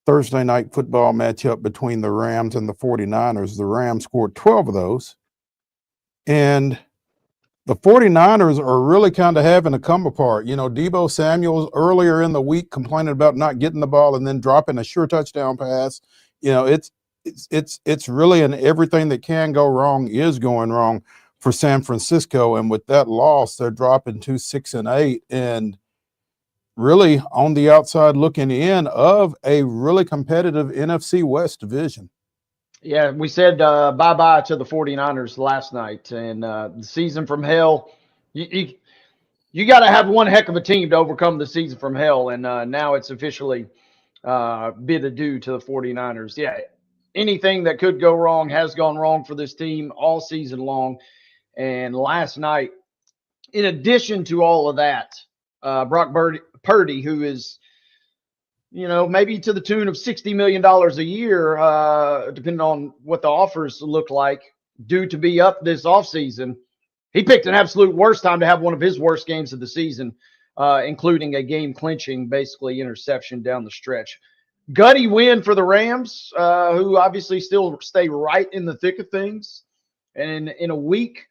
Speaker 1: Thursday night football matchup between the Rams and the 49ers. The Rams scored 12 of those. And the 49ers are really kind of having to come apart. You know, Deebo Samuel earlier in the week complaining about not getting the ball and then dropping a sure touchdown pass. You know, it's really an everything that can go wrong is going wrong for San Francisco. And with that loss, they're dropping to 6-8 and really on the outside looking in of a really competitive NFC West division.
Speaker 2: Yeah, we said bye-bye to the 49ers last night, and the season from hell, you got to have one heck of a team to overcome the season from hell, and now it's officially bid adieu to the 49ers. Yeah, anything that could go wrong has gone wrong for this team all season long, and last night, in addition to all of that, Brock Purdy, who is, you know, maybe to the tune of $60 million a year, depending on what the offers look like, due to be up this offseason. He picked an absolute worst time to have one of his worst games of the season, including a game-clinching, basically, interception down the stretch. Gutty win for the Rams, who obviously still stay right in the thick of things. And in a week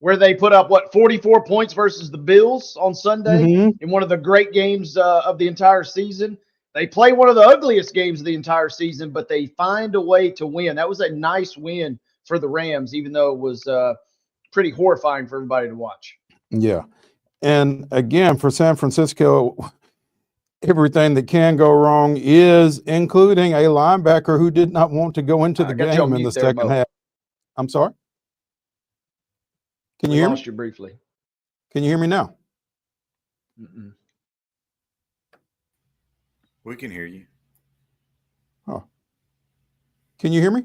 Speaker 2: where they put up, 44 points versus the Bills on Sunday in one of the great games of the entire season. They play one of the ugliest games of the entire season, but they find a way to win. That was a nice win for the Rams, even though it was pretty horrifying for everybody to watch.
Speaker 1: Yeah. And again, for San Francisco, everything that can go wrong is including a linebacker who did not want to go into the game in the second half. I'm sorry? Can you hear me?
Speaker 2: Lost you briefly.
Speaker 1: Can you hear me now?
Speaker 2: Mm-mm.
Speaker 14: We can hear you.
Speaker 1: Oh. Can you hear me?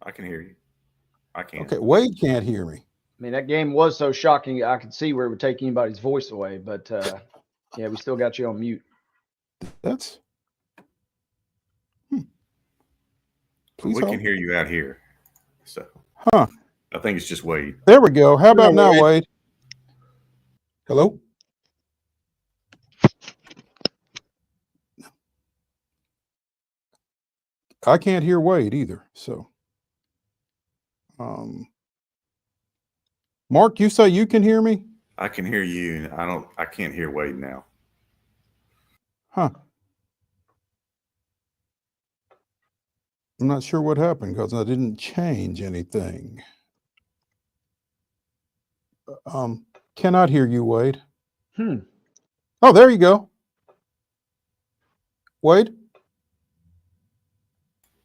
Speaker 14: I can hear you. I can.
Speaker 1: Okay, Wade can't hear me.
Speaker 2: I mean, that game was so shocking, I could see where it would take anybody's voice away. But, yeah, we still got you on mute.
Speaker 1: That's
Speaker 14: we can hear you out here. So
Speaker 1: I
Speaker 14: think it's just Wade.
Speaker 1: There we go. How about now, Wade? Hello? I can't hear Wade either. So, Mark, you say you can hear me?
Speaker 14: I can hear you. I can't hear Wade now.
Speaker 1: Huh. I'm not sure what happened because I didn't change anything. Cannot hear you, Wade. Oh, there you go. Wade?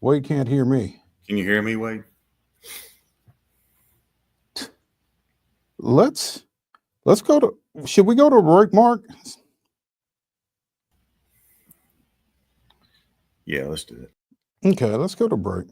Speaker 1: Wade can't hear me.
Speaker 14: Can you hear me, Wade?
Speaker 1: Let's go to, should we go to a break, Mark?
Speaker 14: Yeah, let's do it.
Speaker 1: Okay, let's go to break.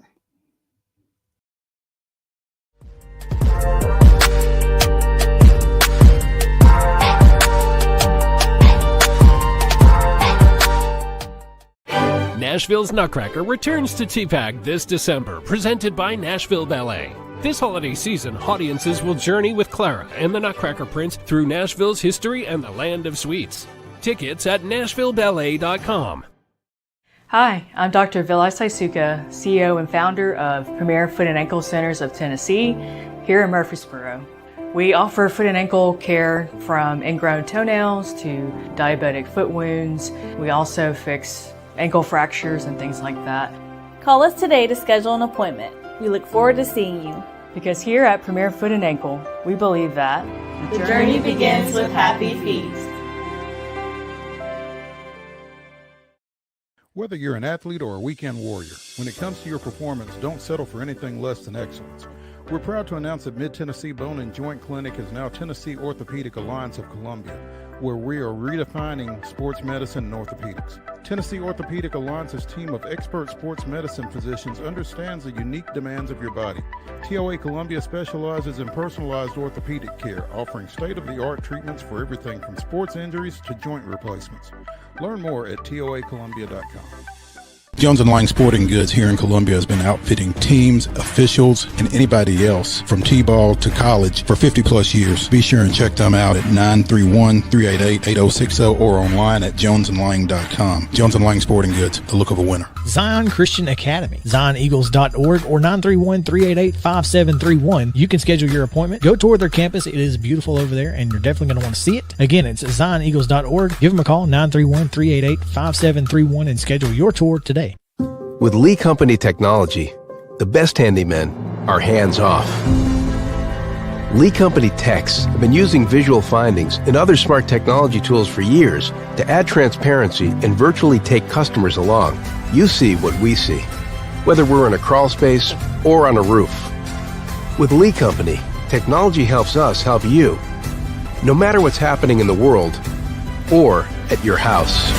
Speaker 15: Nashville's Nutcracker returns to TPAC this December, presented by Nashville Ballet. This holiday season, audiences will journey with Clara and the Nutcracker Prince through Nashville's history and the land of sweets. Tickets at NashvilleBallet.com.
Speaker 16: Hi, I'm Dr. Vilay Saisuka, CEO and founder of Premier Foot and Ankle Centers of Tennessee here in Murfreesboro. We offer foot and ankle care from ingrown toenails to diabetic foot wounds. We also fix ankle fractures and things like that.
Speaker 17: Call us today to schedule an appointment. We look forward to seeing you.
Speaker 16: Because here at Premier Foot and Ankle, we believe that
Speaker 17: the journey begins with happy feet.
Speaker 1: Whether you're an athlete or a weekend warrior, when it comes to your performance, don't settle for anything less than excellence. We're proud to announce that Mid-Tennessee Bone and Joint Clinic is now Tennessee Orthopedic Alliance of Columbia, where we are redefining sports medicine and orthopedics. Tennessee Orthopedic Alliance's team of expert sports medicine physicians understands the unique demands of your body. TOA Columbia specializes in personalized orthopedic care, offering state-of-the-art treatments for everything from sports injuries to joint replacements. Learn more at toacolumbia.com. Jones & Lang Sporting Goods here in Columbia has been outfitting teams, officials, and anybody else from T-ball to college for 50 plus years. Be sure and check them out at 931-388-8060 or online at jonesandlang.com. Jones & Lang Sporting Goods, the look of a winner.
Speaker 8: Zion Christian Academy, zioneagles.org or 931-388-5731. You can schedule your appointment. Go tour their campus. It is beautiful over there, and you're definitely going to want to see it. Again, it's zioneagles.org. Give them a call, 931-388-5731, and schedule your tour today.
Speaker 9: With Lee Company technology, the best handymen are hands-off. Lee Company techs have been using visual findings and other smart technology tools for years to add transparency and virtually take customers along. You see what we see, whether we're in a crawl space or on a roof. With Lee Company, technology helps us help you, no matter what's happening in the world or at your house.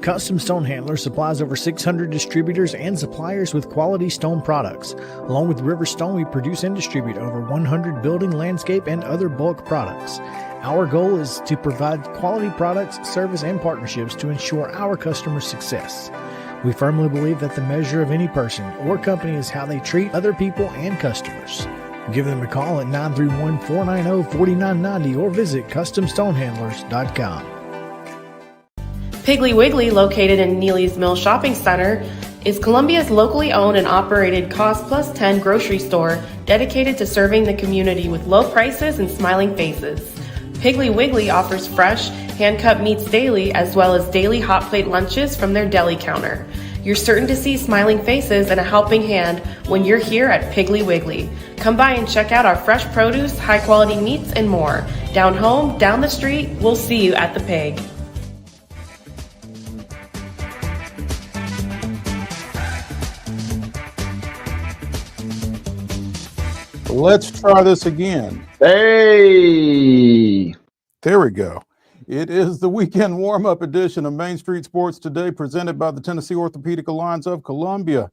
Speaker 8: Custom Stone Handler supplies over 600 distributors and suppliers with quality stone products. Along with River Stone, we produce and distribute over 100 building, landscape, and other bulk products. Our goal is to provide quality products, service, and partnerships to ensure our customers' success. We firmly believe that the measure of any person or company is how they treat other people and customers. Give them a call at 931-490-4990 or visit CustomStonehandlers.com.
Speaker 18: Piggly Wiggly, located in Neely's Mill Shopping Center, is Columbia's locally owned and operated Cost Plus 10 grocery store dedicated to serving the community with low prices and smiling faces. Piggly Wiggly offers fresh, hand-cut meats daily as well as daily hot plate lunches from their deli counter. You're certain to see smiling faces and a helping hand when you're here at Piggly Wiggly. Come by and check out our fresh produce, high-quality meats, and more. Down home, down the street, we'll see you at the Pig.
Speaker 1: Let's try this again.
Speaker 2: Hey!
Speaker 1: There we go. It is the weekend warm-up edition of Main Street Sports Today, presented by the Tennessee Orthopedic Alliance of Columbia.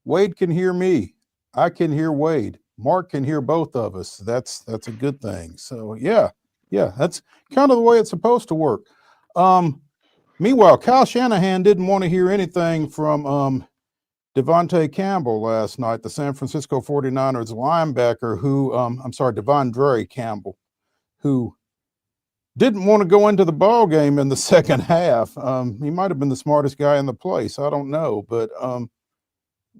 Speaker 1: Wade can hear me. I can hear Wade. Mark can hear both of us. That's a good thing. So yeah, that's kind of the way it's supposed to work. Meanwhile, Kyle Shanahan didn't want to hear anything from Devontae Campbell last night, the San Francisco 49ers linebacker who, Devondre Campbell, who didn't want to go into the ball game in the second half. He might have been the smartest guy in the place. I don't know, but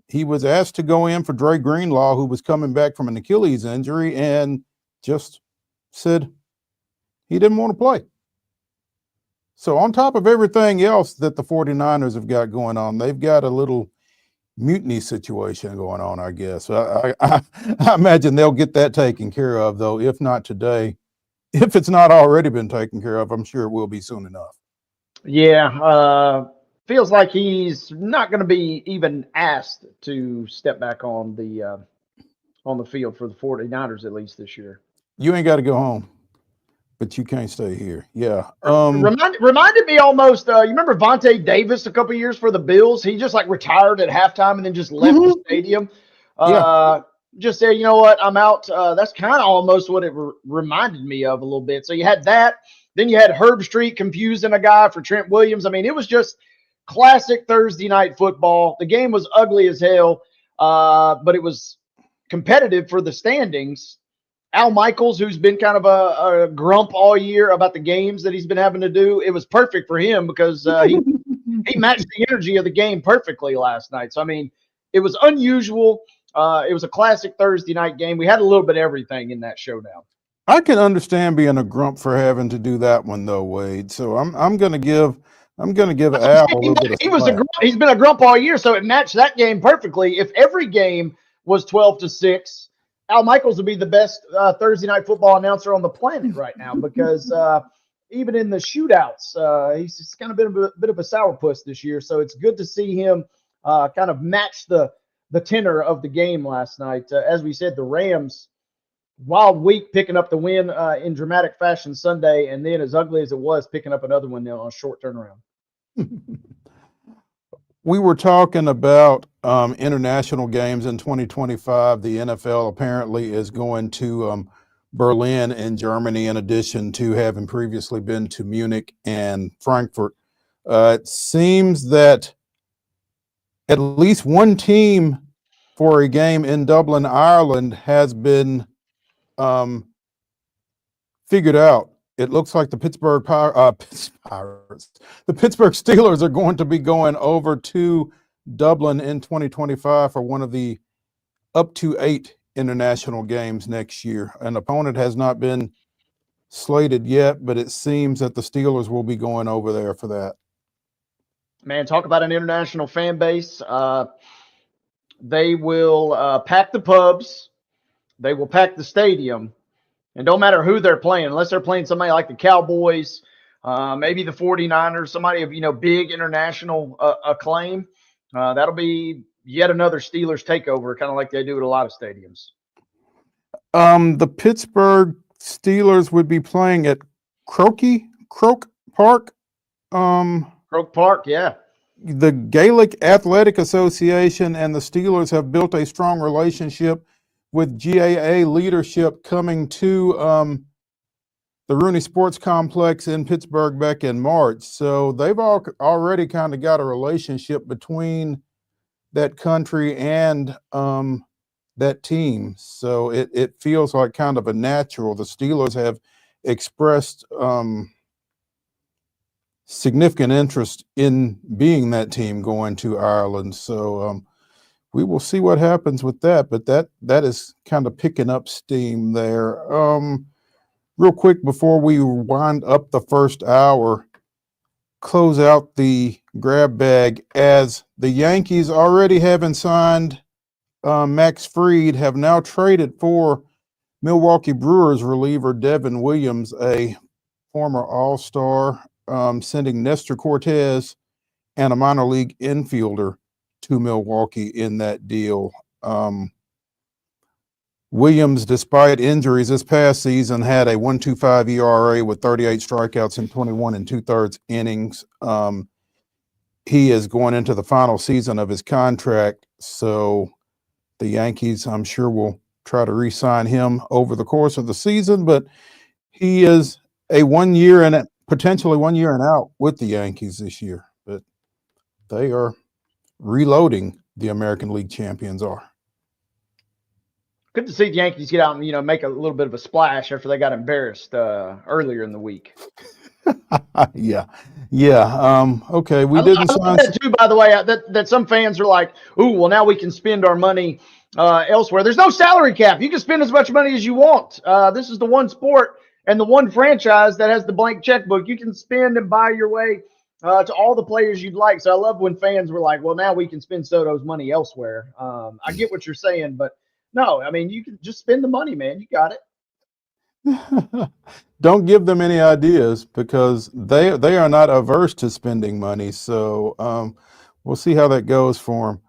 Speaker 1: he was asked to go in for Dre Greenlaw, who was coming back from an Achilles injury, and just said he didn't want to play. So on top of everything else that the 49ers have got going on, they've got a little mutiny situation going on, I guess. I imagine they'll get that taken care of, though, if not today. If it's not already been taken care of, I'm sure it will be soon enough.
Speaker 2: Yeah, feels like he's not going to be even asked to step back on the field for the 49ers, at least this year.
Speaker 1: You ain't got to go home, but you can't stay here. Yeah.
Speaker 2: Reminded me almost, you remember Vontae Davis a couple years for the Bills? He just like retired at halftime and then just left the stadium. Just said, you know what, I'm out. That's kind of almost what it reminded me of a little bit. So you had that. Then you had Herb Street confusing a guy for Trent Williams. I mean, it was just classic Thursday night football. The game was ugly as hell, but it was competitive for the standings. Al Michaels, who's been kind of a grump all year about the games that he's been having to do, it was perfect for him because he matched the energy of the game perfectly last night. So, I mean, it was unusual. It was a classic Thursday night game. We had a little bit of everything in that showdown.
Speaker 1: I can understand being a grump for having to do that one, though, Wade. So I'm going to give Al a little bit of slack.
Speaker 2: He's been a grump all year, so it matched that game perfectly. If every game was 12-6, Al Michaels would be the best Thursday night football announcer on the planet right now because even in the shootouts, he's kind of been a bit of a sourpuss this year. So it's good to see him kind of match the tenor of the game last night. As we said, the Rams, wild week, picking up the win in dramatic fashion Sunday, and then as ugly as it was, picking up another one now on a short turnaround.
Speaker 1: We were talking about international games in 2025. The NFL apparently is going to Berlin in Germany, in addition to having previously been to Munich and Frankfurt. It seems that at least one team for a game in Dublin, Ireland, has been figured out. It looks like the Pittsburgh Pirates, the Pittsburgh Steelers are going to be going over to Dublin in 2025 for one of the up to 8 international games next year. An opponent has not been slated yet, but it seems that the Steelers will be going over there for that.
Speaker 2: Man, talk about an international fan base. They will pack the pubs. They will pack the stadium. And don't matter who they're playing, unless they're playing somebody like the Cowboys, maybe the 49ers, somebody of big international acclaim. That'll be yet another Steelers takeover, kind of like they do at a lot of stadiums.
Speaker 1: The Pittsburgh Steelers would be playing at Croke Park.
Speaker 2: Croke Park, yeah.
Speaker 1: The Gaelic Athletic Association and the Steelers have built a strong relationship with GAA leadership coming to the Rooney Sports Complex in Pittsburgh back in March. So they've already kind of got a relationship between that country and that team. So it feels like kind of a natural. The Steelers have expressed significant interest in being that team going to Ireland. So we will see what happens with that, but that is kind of picking up steam there. Real quick before we wind up the first hour, close out the grab bag, as the Yankees, already having signed Max Fried, have now traded for Milwaukee Brewers reliever Devin Williams, a former All-Star, sending Nestor Cortez and a minor league infielder to Milwaukee in that deal. Williams, despite injuries this past season, had a 1.25 ERA with 38 strikeouts in 21 2/3 innings. He is going into the final season of his contract, so the Yankees, I'm sure, will try to re-sign him over the course of the season, but he is a potentially 1 year and out with the Yankees this year. But they are reloading, the American League champions are.
Speaker 2: Good to see the Yankees get out and, make a little bit of a splash after they got embarrassed earlier in the week.
Speaker 1: Yeah. Okay, we didn't sign
Speaker 2: that too, by the way, that some fans are like, ooh, well, now we can spend our money elsewhere. There's no salary cap. You can spend as much money as you want. This is the one sport and the one franchise that has the blank checkbook. You can spend and buy your way to all the players you'd like. So I love when fans were like, well, now we can spend Soto's money elsewhere. I get what you're saying, but no, I mean, you can just spend the money, man. You got it.
Speaker 1: Don't give them any ideas because they are not averse to spending money. So we'll see how that goes for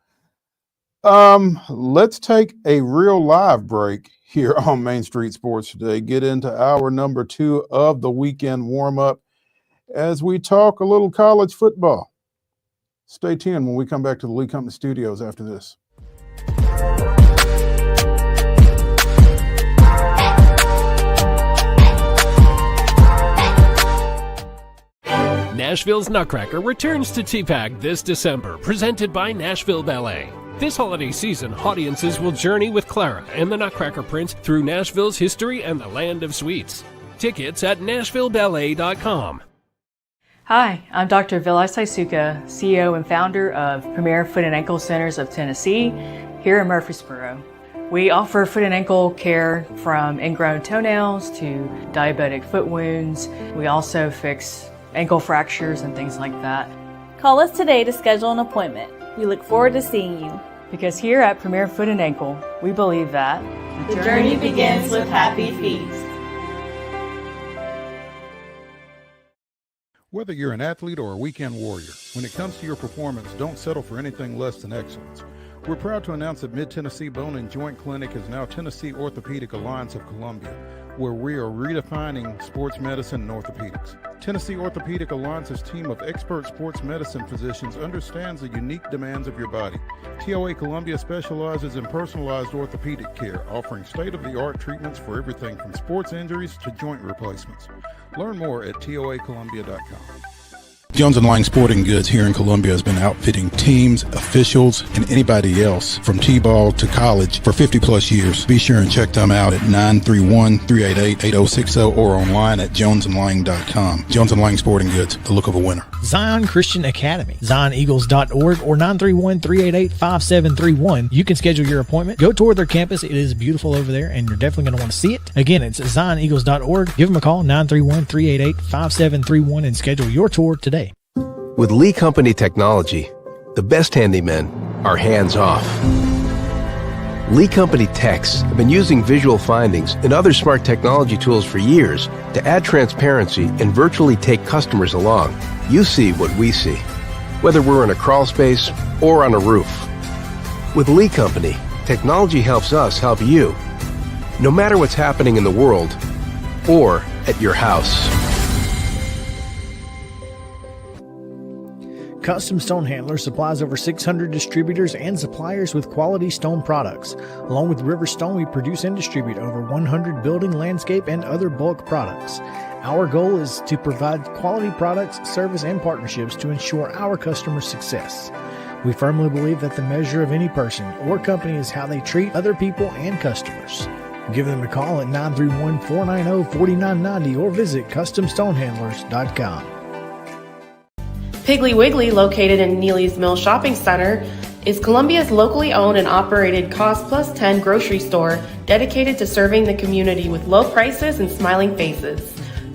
Speaker 1: them. Let's take a real live break here on Main Street Sports today. Get into hour number 2 of the weekend warm-up as we talk a little college football. Stay tuned when we come back to the Lee Company Studios after this.
Speaker 15: Nashville's Nutcracker returns to TPAC this December, presented by Nashville Ballet. This holiday season, audiences will journey with Clara and the Nutcracker Prince through Nashville's history and the land of sweets. Tickets at NashvilleBallet.com.
Speaker 16: Hi, I'm Dr. Vilai Saisuka, CEO and founder of Premier Foot and Ankle Centers of Tennessee, here in Murfreesboro. We offer foot and ankle care from ingrown toenails to diabetic foot wounds. We also fix ankle fractures and things like that.
Speaker 17: Call us today to schedule an appointment. We look forward to seeing you.
Speaker 16: Because here at Premier Foot and Ankle, we believe that
Speaker 17: the journey begins with happy feet.
Speaker 1: Whether you're an athlete or a weekend warrior, when it comes to your performance, don't settle for anything less than excellence. We're proud to announce that Mid-Tennessee Bone and Joint Clinic is now Tennessee Orthopedic Alliance of Columbia, where we are redefining sports medicine and orthopedics. Tennessee Orthopedic Alliance's team of expert sports medicine physicians understands the unique demands of your body. TOA Columbia specializes in personalized orthopedic care, offering state-of-the-art treatments for everything from sports injuries to joint replacements. Learn more at toacolumbia.com. Jones & Lang Sporting Goods here in Columbia has been outfitting teams, officials, and anybody else from T-ball to college for 50 plus years. Be sure and check them out at 931-388-8060 or online at jonesandlang.com. Jones & Lang Sporting Goods, the look of a winner.
Speaker 8: Zion Christian Academy, zioneagles.org or 931-388-5731. You can schedule your appointment. Go tour their campus. It is beautiful over there, and you're definitely going to want to see it. Again, it's zioneagles.org. Give them a call, 931-388-5731, and schedule your tour today.
Speaker 9: With Lee Company technology, the best handymen are hands-off. Lee Company techs have been using visual findings and other smart technology tools for years to add transparency and virtually take customers along. You see what we see, whether we're in a crawl space or on a roof. With Lee Company, technology helps us help you, no matter what's happening in the world or at your house.
Speaker 8: Custom Stone Handlers supplies over 600 distributors and suppliers with quality stone products. Along with River Stone, we produce and distribute over 100 building, landscape, and other bulk products. Our goal is to provide quality products, service, and partnerships to ensure our customers' success. We firmly believe that the measure of any person or company is how they treat other people and customers. Give them a call at 931-490-4990 or visit CustomStonehandlers.com.
Speaker 18: Piggly Wiggly, located in Neely's Mill Shopping Center, is Columbia's locally owned and operated Cost Plus 10 grocery store dedicated to serving the community with low prices and smiling faces.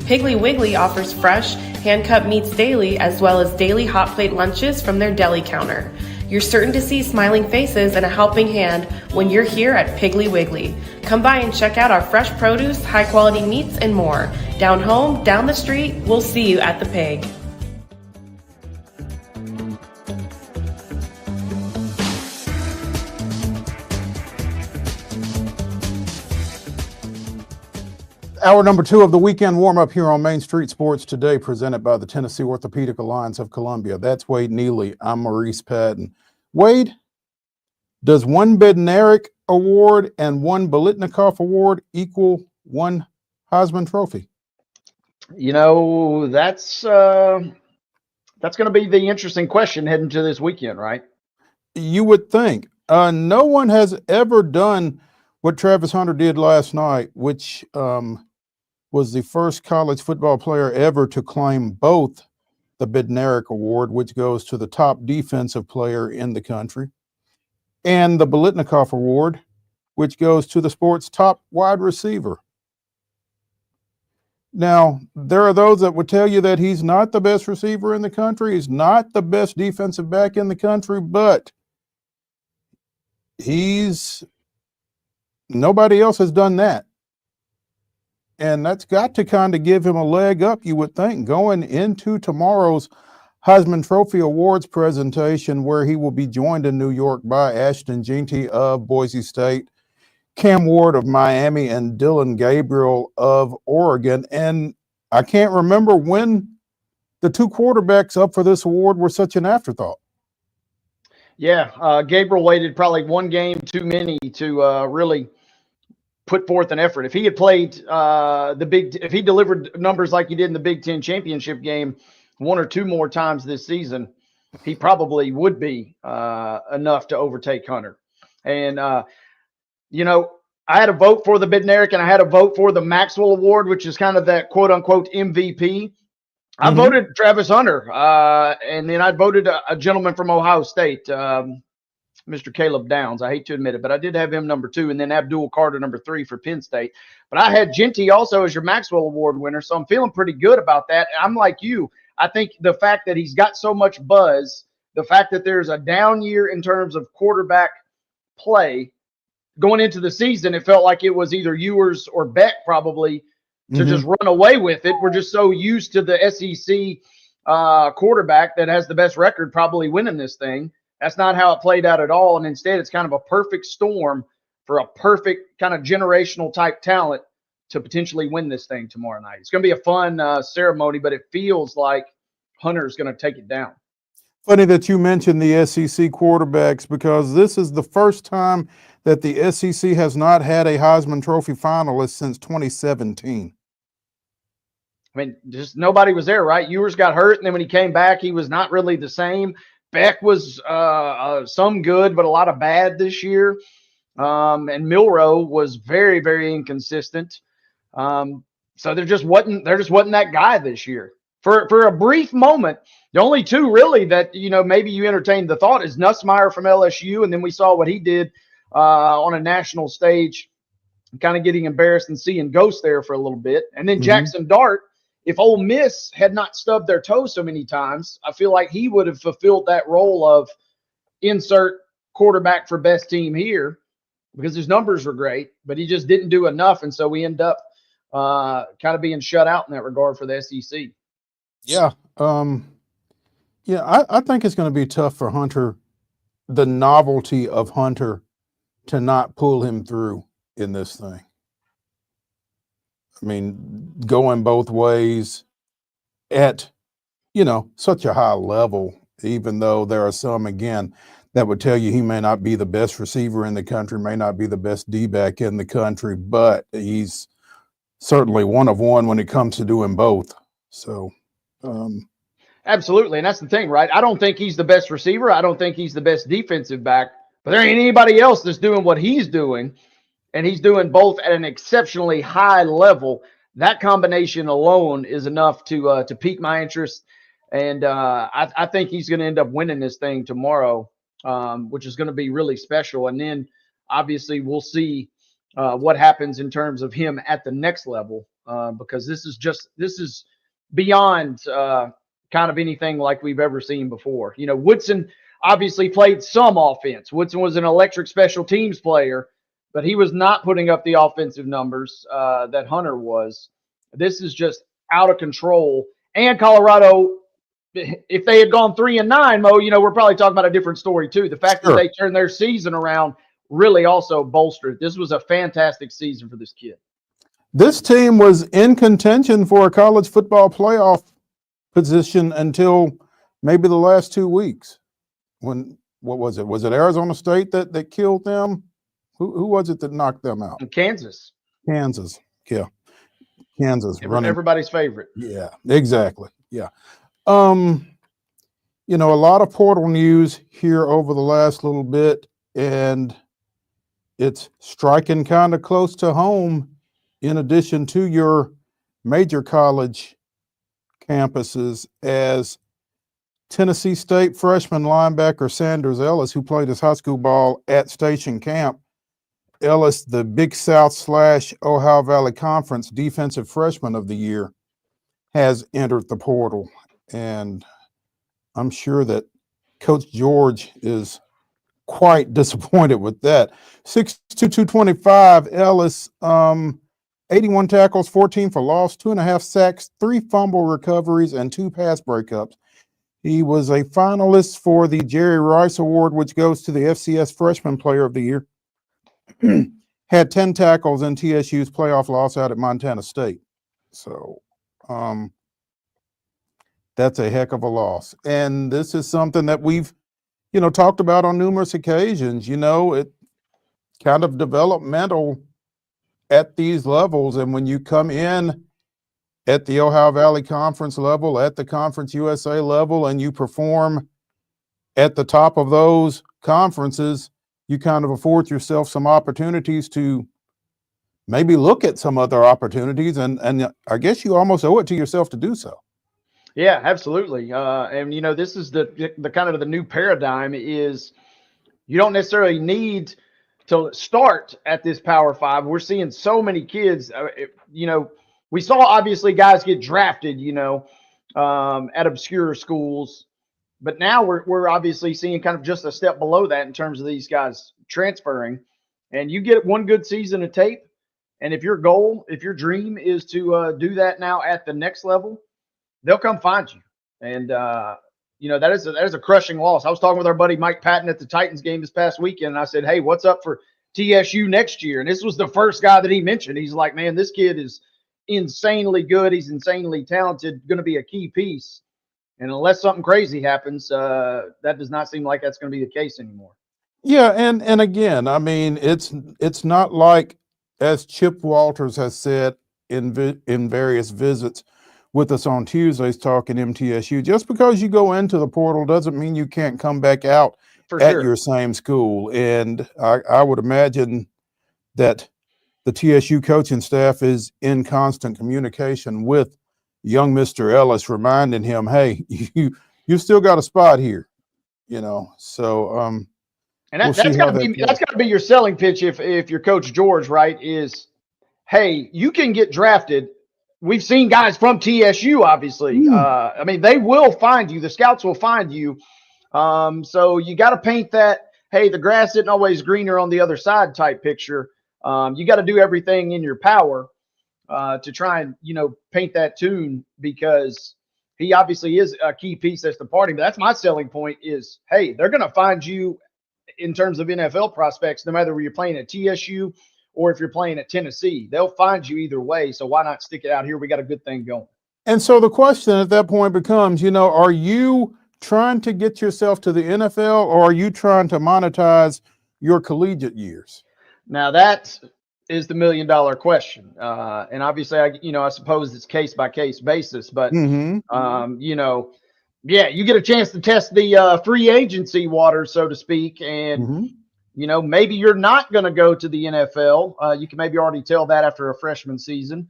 Speaker 18: Piggly Wiggly offers fresh, hand-cut meats daily as well as daily hot plate lunches from their deli counter. You're certain to see smiling faces and a helping hand when you're here at Piggly Wiggly. Come by and check out our fresh produce, high-quality meats, and more. Down home, down the street, we'll see you at the Pig.
Speaker 1: Hour number 2 of the weekend warm-up here on Main Street Sports today, presented by the Tennessee Orthopedic Alliance of Columbia. That's Wade Neely. I'm Maurice Patton. Wade, does one Bednarik Award and one Biletnikoff Award equal one Heisman Trophy?
Speaker 2: You know, that's going to be the interesting question heading to this weekend, right?
Speaker 1: You would think. No one has ever done what Travis Hunter did last night, which was the first college football player ever to claim both the Bednarik Award, which goes to the top defensive player in the country, and the Biletnikoff Award, which goes to the sport's top wide receiver. Now, there are those that would tell you that he's not the best receiver in the country. He's not the best defensive back in the country, but nobody else has done that. And that's got to kind of give him a leg up, you would think, going into tomorrow's Heisman Trophy Awards presentation, where he will be joined in New York by Ashton Jeanty of Boise State, Cam Ward of Miami, and Dylan Gabriel of Oregon. And I can't remember when the two quarterbacks up for this award were such an afterthought.
Speaker 2: Yeah, Gabriel waited probably one game too many to really put forth an effort. If he had played if he delivered numbers like he did in the Big Ten championship game one or two more times this season, he probably would be enough to overtake Hunter. And you know, I had a vote for the Bednarik, and I had a vote for the Maxwell Award, which is kind of that quote unquote MVP. I voted Travis Hunter, and then I voted a gentleman from Ohio State, Mr. Caleb Downs. I hate to admit it, but I did have him number 2, and then Abdul Carter number 3 for Penn State. But I had Jeanty also as your Maxwell Award winner, so I'm feeling pretty good about that. I'm like you. I think the fact that he's got so much buzz, the fact that there's a down year in terms of quarterback play going into the season, it felt like it was either Ewers or Beck probably to just run away with it. We're just so used to the SEC quarterback that has the best record probably winning this thing. That's not how it played out at all. And instead, it's kind of a perfect storm for a perfect kind of generational type talent to potentially win this thing tomorrow night. It's going to be a fun ceremony, but it feels like Hunter's going to take it down.
Speaker 1: Funny that you mentioned the SEC quarterbacks, because this is the first time that the SEC has not had a Heisman Trophy finalist since 2017.
Speaker 2: I mean, just nobody was there, right? Ewers got hurt, and then when he came back, he was not really the same. Beck was some good, but a lot of bad this year. And Milroe was very, very inconsistent. So there just wasn't that guy this year. For a brief moment, the only two really that, you know, maybe you entertained the thought is Nussmeier from LSU, and then we saw what he did on a national stage, kind of getting embarrassed and seeing ghosts there for a little bit. And then Jackson Dart. If Ole Miss had not stubbed their toe so many times, I feel like he would have fulfilled that role of insert quarterback for best team here, because his numbers were great, but he just didn't do enough. And so we end up kind of being shut out in that regard for the SEC.
Speaker 1: Yeah. I think it's going to be tough for Hunter, the novelty of Hunter, to not pull him through in this thing. I mean, going both ways at, you know, such a high level, even though there are some, again, that would tell you he may not be the best receiver in the country, may not be the best D-back in the country, but he's certainly one of one when it comes to doing both. So,
Speaker 2: absolutely. And that's the thing, right? I don't think he's the best receiver. I don't think he's the best defensive back, but there ain't anybody else that's doing what he's doing. And he's doing both at an exceptionally high level. That combination alone is enough to pique my interest. And I think he's going to end up winning this thing tomorrow, which is going to be really special. And then obviously we'll see what happens in terms of him at the next level, because this is beyond kind of anything like we've ever seen before. You know, Woodson obviously played some offense. Woodson was an electric special teams player, but he was not putting up the offensive numbers that Hunter was. This is just out of control. And Colorado, if they had gone 3-9, Mo, you know, we're probably talking about a different story too. The fact that they turned their season around really also bolstered. This was a fantastic season for this kid.
Speaker 1: This team was in contention for a college football playoff position until maybe the last 2 weeks. What was it? Was it Arizona State that killed them? Who was it that knocked them out?
Speaker 2: Kansas.
Speaker 1: Yeah. Kansas.
Speaker 2: Everybody's favorite.
Speaker 1: Yeah, exactly. Yeah. You know, a lot of portal news here over the last little bit, and it's striking kind of close to home in addition to your major college campuses, as Tennessee State freshman linebacker Sanders Ellis, who played his high school ball at Station Camp, Ellis, the Big South / Ohio Valley Conference Defensive Freshman of the Year, has entered the portal. And I'm sure that Coach George is quite disappointed with that. 6'2", 225, Ellis, 81 tackles, 14 for loss, 2.5 sacks, 3 fumble recoveries, and 2 pass breakups. He was a finalist for the Jerry Rice Award, which goes to the FCS Freshman Player of the Year. Had 10 tackles in TSU's playoff loss out at Montana State. So that's a heck of a loss. And this is something that we've, talked about on numerous occasions. It kind of developmental at these levels. And when you come in at the Ohio Valley Conference level, at the Conference USA level, and you perform at the top of those conferences, you kind of afford yourself some opportunities to maybe look at some other opportunities. And I guess you almost owe it to yourself to do so.
Speaker 2: Yeah, absolutely. And this is the kind of the new paradigm is you don't necessarily need to start at this Power 5. We're seeing so many kids, we saw obviously guys get drafted, at obscure schools, but now we're obviously seeing kind of just a step below that in terms of these guys transferring. And you get one good season of tape, and if your dream is to do that now at the next level, they'll come find you. And, that is a crushing loss. I was talking with our buddy Mike Patton at the Titans game this past weekend, and I said, hey, what's up for TSU next year? And this was the first guy that he mentioned. He's like, man, this kid is insanely good. He's insanely talented, going to be a key piece. And unless something crazy happens, that does not seem like that's going to be the case anymore.
Speaker 1: Yeah, and again, I mean, it's not like, as Chip Walters has said in various visits with us on Tuesdays talking MTSU, just because you go into the portal doesn't mean you can't come back out at your same school. And I would imagine that the TSU coaching staff is in constant communication with young Mr. Ellis, reminding him, hey, you still got a spot here, so
Speaker 2: and that's got to be your selling pitch if you're Coach George, right, is, hey, you can get drafted. We've seen guys from TSU, obviously. I mean, they will find you. The scouts will find you. So you got to paint that, hey, the grass isn't always greener on the other side type picture. You got to do everything in your power to try and, paint that tune, because he obviously is a key piece that's departing. But that's my selling point is, hey, they're going to find you in terms of NFL prospects, no matter where you're playing at TSU or if you're playing at Tennessee. They'll find you either way. So why not stick it out here? We got a good thing going.
Speaker 1: And so the question at that point becomes, are you trying to get yourself to the NFL, or are you trying to monetize your collegiate years?
Speaker 2: Now that is the $1 million question. And obviously, I suppose it's case by case basis, but, yeah, you get a chance to test the free agency waters, so to speak. And, maybe you're not going to go to the NFL. You can maybe already tell that after a freshman season.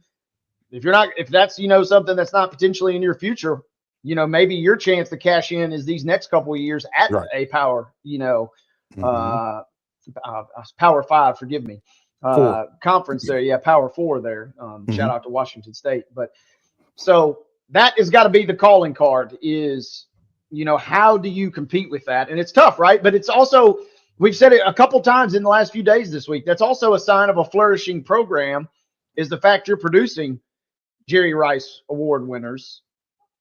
Speaker 2: If that's, something that's not potentially in your future, maybe your chance to cash in is these next couple of years at a power, Power 5, forgive me, conference there. Yeah. Power 4 there. Shout out to Washington State. But so that has got to be the calling card is, how do you compete with that? And it's tough, right? But it's also, we've said it a couple times in the last few days this week. That's also a sign of a flourishing program is the fact you're producing Jerry Rice Award winners.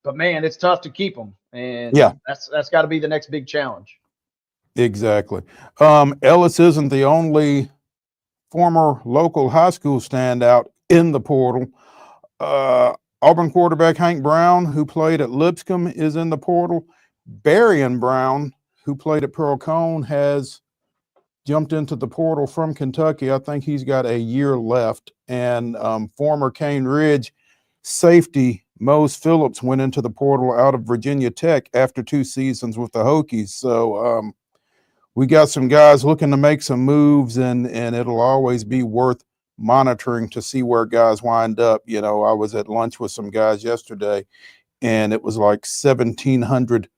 Speaker 2: But man, it's tough to keep them. And that's got to be the next big challenge.
Speaker 1: Exactly. Ellis isn't the only former local high school standout in the portal. Auburn quarterback Hank Brown, who played at Lipscomb, is in the portal. Berrien Brown, who played at Pearl Cone, has jumped into the portal from Kentucky. I think he's got a year left. And former Cane Ridge safety Mose Phillips went into the portal out of Virginia Tech after 2 seasons with the Hokies. So we got some guys looking to make some moves, and it'll always be worth monitoring to see where guys wind up. I was at lunch with some guys yesterday, and it was like 1,700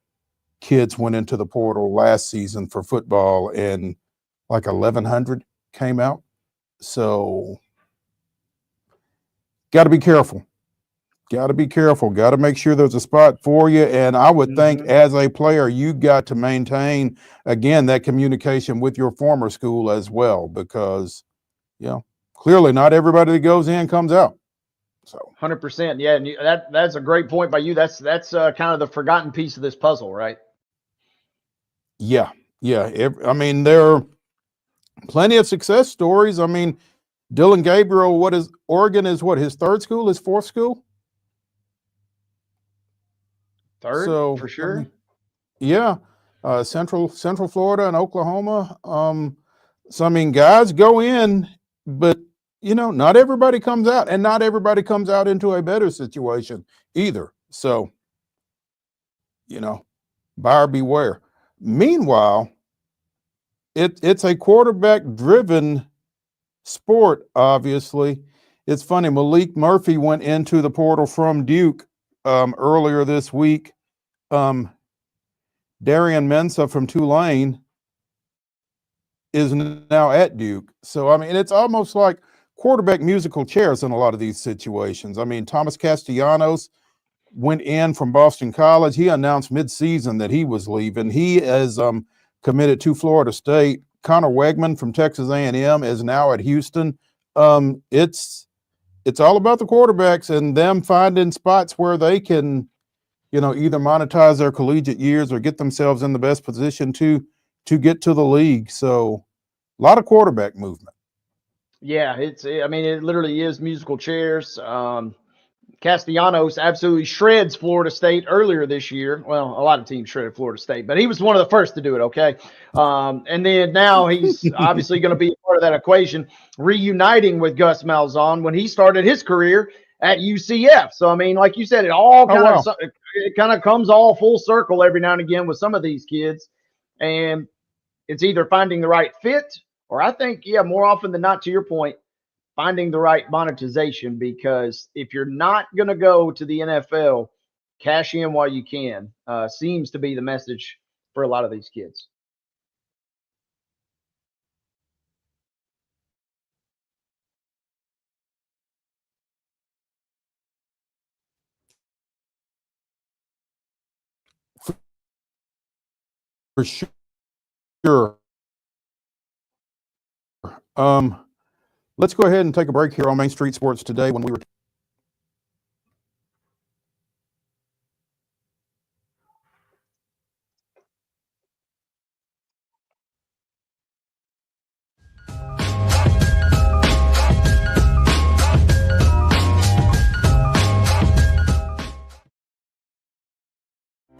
Speaker 1: kids went into the portal last season for football, and like 1,100 came out. So got to be careful. Got to be careful. Got to make sure there's a spot for you. And I would think as a player, you got to maintain, again, that communication with your former school as well, because, clearly not everybody that goes in comes out. So
Speaker 2: 100%. Yeah. And that's a great point by you. That's kind of the forgotten piece of this puzzle, right?
Speaker 1: Yeah. I mean, there are plenty of success stories. I mean, Dylan Gabriel, Oregon is his third school, his fourth school?
Speaker 2: Third,
Speaker 1: so,
Speaker 2: for sure.
Speaker 1: Central Florida and Oklahoma. So I mean, guys go in, but not everybody comes out, and not everybody comes out into a better situation either. So, buyer beware. Meanwhile, it's a quarterback-driven sport. Obviously, it's funny. Malik Murphy went into the portal from Duke earlier this week. Darian Mensah from Tulane is now at Duke. So, I mean, it's almost like quarterback musical chairs in a lot of these situations. I mean, Thomas Castellanos went in from Boston College. He announced midseason that he was leaving. He is committed to Florida State. Connor Wegman from Texas A&M is now at Houston. It's all about the quarterbacks and them finding spots where they can either monetize their collegiate years or get themselves in the best position to get to the league. So a lot of quarterback movement.
Speaker 2: Yeah, it literally is musical chairs. Castellanos absolutely shreds Florida State earlier this year. Well, a lot of teams shredded Florida State, but he was one of the first to do it, okay? And then now he's obviously going to be part of that equation, reuniting with Gus Malzahn when he started his career at UCF. So, I mean, like you said, it all kind of comes all full circle every now and again with some of these kids. And it's either finding the right fit or I think, more often than not, to your point, finding the right monetization, because if you're not going to go to the NFL, cash in while you can, seems to be the message for a lot of these kids.
Speaker 1: For sure. Let's go ahead and take a break here on Main Street Sports Today. When we were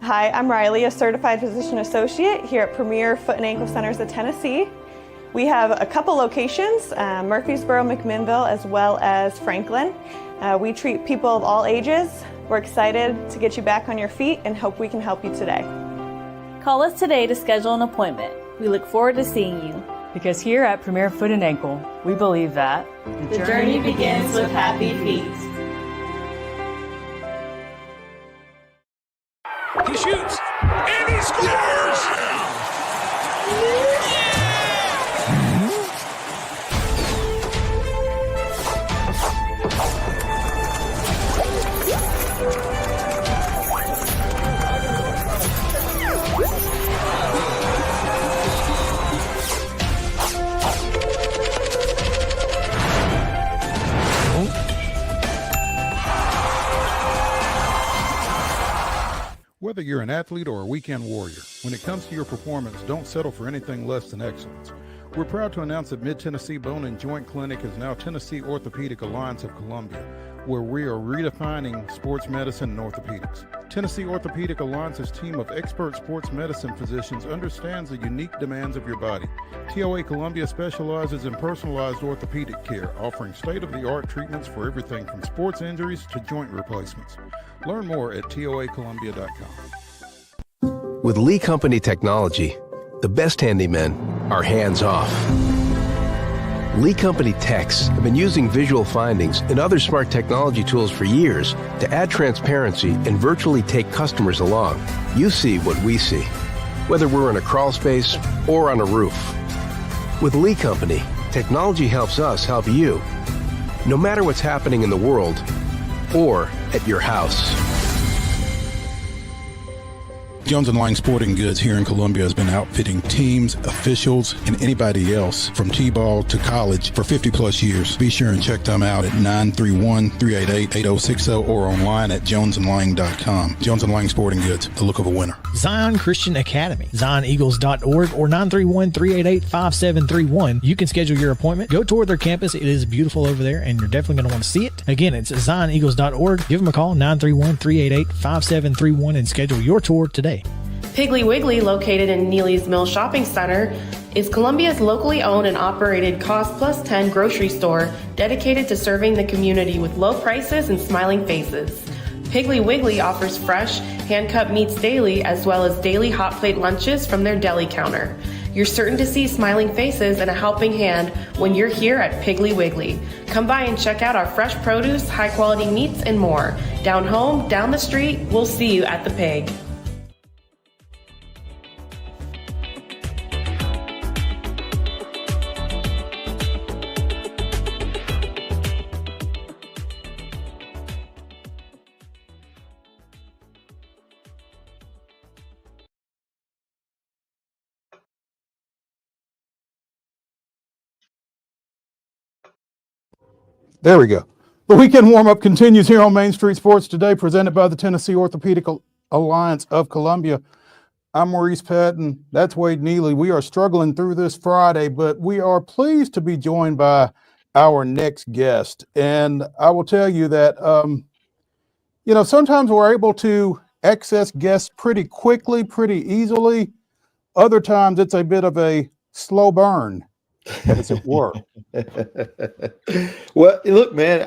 Speaker 19: Hi, I'm Riley, a certified physician associate here at Premier Foot and Ankle Centers of Tennessee. We have a couple locations, Murfreesboro, McMinnville, as well as Franklin. We treat people of all ages. We're excited to get you back on your feet and hope we can help you today.
Speaker 17: Call us today to schedule an appointment. We look forward to seeing you.
Speaker 16: Because here at Premier Foot and Ankle, we believe that
Speaker 17: the journey begins with happy feet.
Speaker 11: He shoots, and he scores!
Speaker 1: Whether you're an athlete or a weekend warrior, when it comes to your performance, don't settle for anything less than excellence. We're proud to announce that Mid-Tennessee Bone and Joint Clinic is now Tennessee Orthopedic Alliance of Columbia, where we are redefining sports medicine and orthopedics. Tennessee Orthopedic Alliance's team of expert sports medicine physicians understands the unique demands of your body. TOA Columbia specializes in personalized orthopedic care, offering state-of-the-art treatments for everything from sports injuries to joint replacements. Learn more at toacolumbia.com.
Speaker 9: With Lee Company technology, the best handymen are hands-off. Lee Company techs have been using visual findings and other smart technology tools for years to add transparency and virtually take customers along. You see what we see, whether we're in a crawl space or on a roof. With Lee Company, technology helps us help you. No matter what's happening in the world or at your house.
Speaker 1: Jones & Lang Sporting Goods here in Columbia has been outfitting teams, officials, and anybody else from T-ball to college for 50 plus years. Be sure and check them out at 931-388-8060 or online at jonesandlang.com. Jones & Lang Sporting Goods, the look of a winner.
Speaker 8: Zion Christian Academy, zioneagles.org or 931-388-5731. You can schedule your appointment. Go tour their campus. It is beautiful over there, and you're definitely going to want to see it. Again, it's zioneagles.org. Give them a call, 931-388-5731, and schedule your tour today.
Speaker 18: Piggly Wiggly, located in Neely's Mill Shopping Center, is Columbia's locally owned and operated Cost Plus 10 grocery store dedicated to serving the community with low prices and smiling faces. Piggly Wiggly offers fresh, hand-cut meats daily as well as daily hot plate lunches from their deli counter. You're certain to see smiling faces and a helping hand when you're here at Piggly Wiggly. Come by and check out our fresh produce, high-quality meats, and more. Down home, down the street, we'll see you at the Pig.
Speaker 1: There we go. The weekend warm-up continues here on Main Street Sports Today, presented by the Tennessee Orthopedic Alliance of Columbia. I'm Maurice Patton. That's Wade Neely. We are struggling through this Friday, but we are pleased to be joined by our next guest. And I will tell you that, sometimes we're able to access guests pretty quickly, pretty easily. Other times it's a bit of a slow burn, as it were.
Speaker 20: Well, look, man,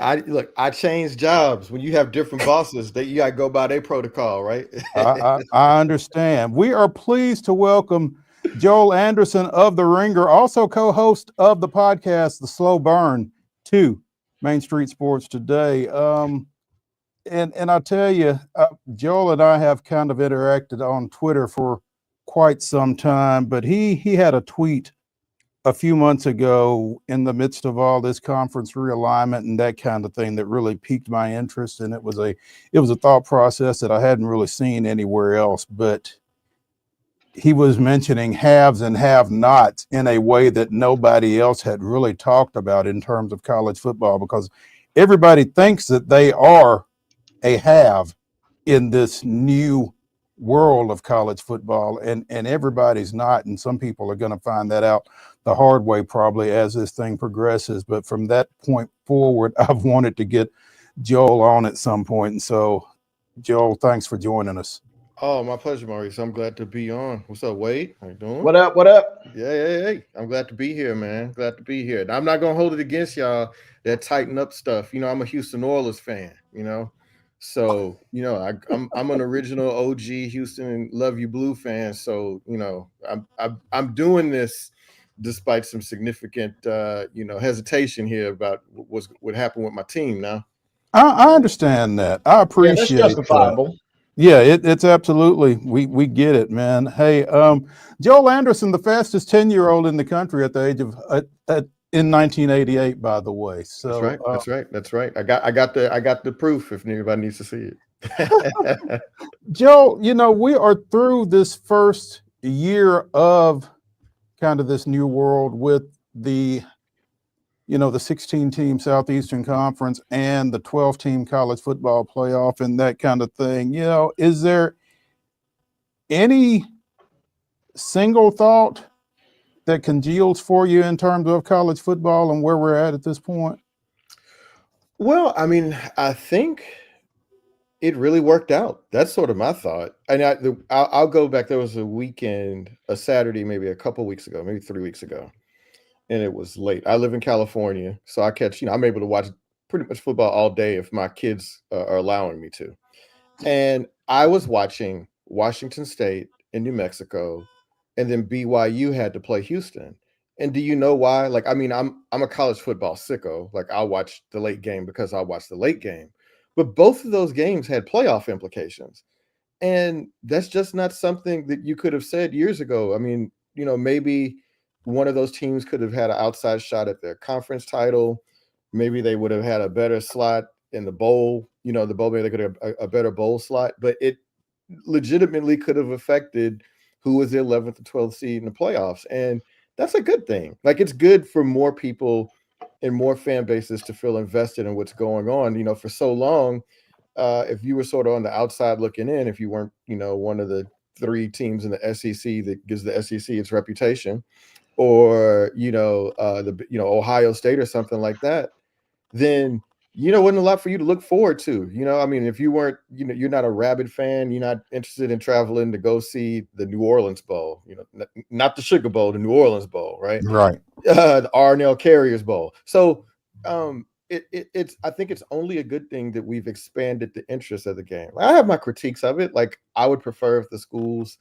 Speaker 20: I changed jobs. When you have different bosses, you got to go by their protocol, right?
Speaker 1: I understand. We are pleased to welcome Joel Anderson of The Ringer, also co-host of the podcast, The Slow Burn, to Main Street Sports Today. And I tell you, Joel and I have kind of interacted on Twitter for quite some time, but he had a tweet a few months ago in the midst of all this conference realignment and that kind of thing that really piqued my interest. And it was a thought process that I hadn't really seen anywhere else, but he was mentioning haves and have-nots in a way that nobody else had really talked about in terms of college football, because everybody thinks that they are a have in this new world of college football, and everybody's not, and some people are going to find that out the hard way probably as this thing progresses. But from that point forward, I've wanted to get Joel on at some point, and so Joel, thanks for joining us.
Speaker 20: Oh, my pleasure, Maurice. I'm glad to be on. What's up, Wade? How you doing?
Speaker 2: What up? What up?
Speaker 20: Yeah. I'm glad to be here, man. Glad to be here. And I'm not gonna hold it against y'all that tighten up stuff. I'm a Houston Oilers fan. So I'm an original OG Houston Love You Blue fan. So I'm doing this despite some significant hesitation here about what happened with my team. Now
Speaker 1: I understand that. I appreciate
Speaker 2: that's justifiable.
Speaker 1: that. Yeah, it's absolutely, we get it, man. Hey, Joel Anderson, the fastest 10-year-old in the country at the age of in 1988, by the way. So
Speaker 20: that's right. I got the proof if anybody needs to see it.
Speaker 1: Joel, we are through this first year of kind of this new world with the the 16-team Southeastern Conference and the 12-team college football playoff and that kind of thing. Is there any single thought that congeals for you in terms of college football and where we're at this point?
Speaker 20: Well, I think it really worked out. That's sort of my thought. And I'll go back. There was a Saturday, maybe a couple weeks ago, maybe 3 weeks ago. And it was late. I live in California, so I catch, I'm able to watch pretty much football all day if my kids are allowing me to. And I was watching Washington State and New Mexico, and then BYU had to play Houston. And do you know why? I'm a college football sicko. I'll watch the late game because I'll watch the late game. But both of those games had playoff implications. And that's just not something that you could have said years ago. Maybe one of those teams could have had an outside shot at their conference title. Maybe they would have had a better slot in the bowl. The bowl, maybe they could have a better bowl slot, but it legitimately could have affected who was the 11th or 12th seed in the playoffs. And that's a good thing. Like, it's good for more people and more fan bases to feel invested in what's going on. For so long, if you were sort of on the outside looking in, if you weren't, one of the 3 teams in the SEC that gives the SEC its reputation, or Ohio State or something like that, then wasn't a lot for you to look forward to. If you weren't, you're not a rabid fan, you're not interested in traveling to go see the New Orleans Bowl, not the Sugar Bowl, the New Orleans Bowl, right?
Speaker 1: Right.
Speaker 20: The Arnell Carriers Bowl. So it's I think it's only a good thing that we've expanded the interest of the game. I have my critiques of it. Like, I would prefer if the schools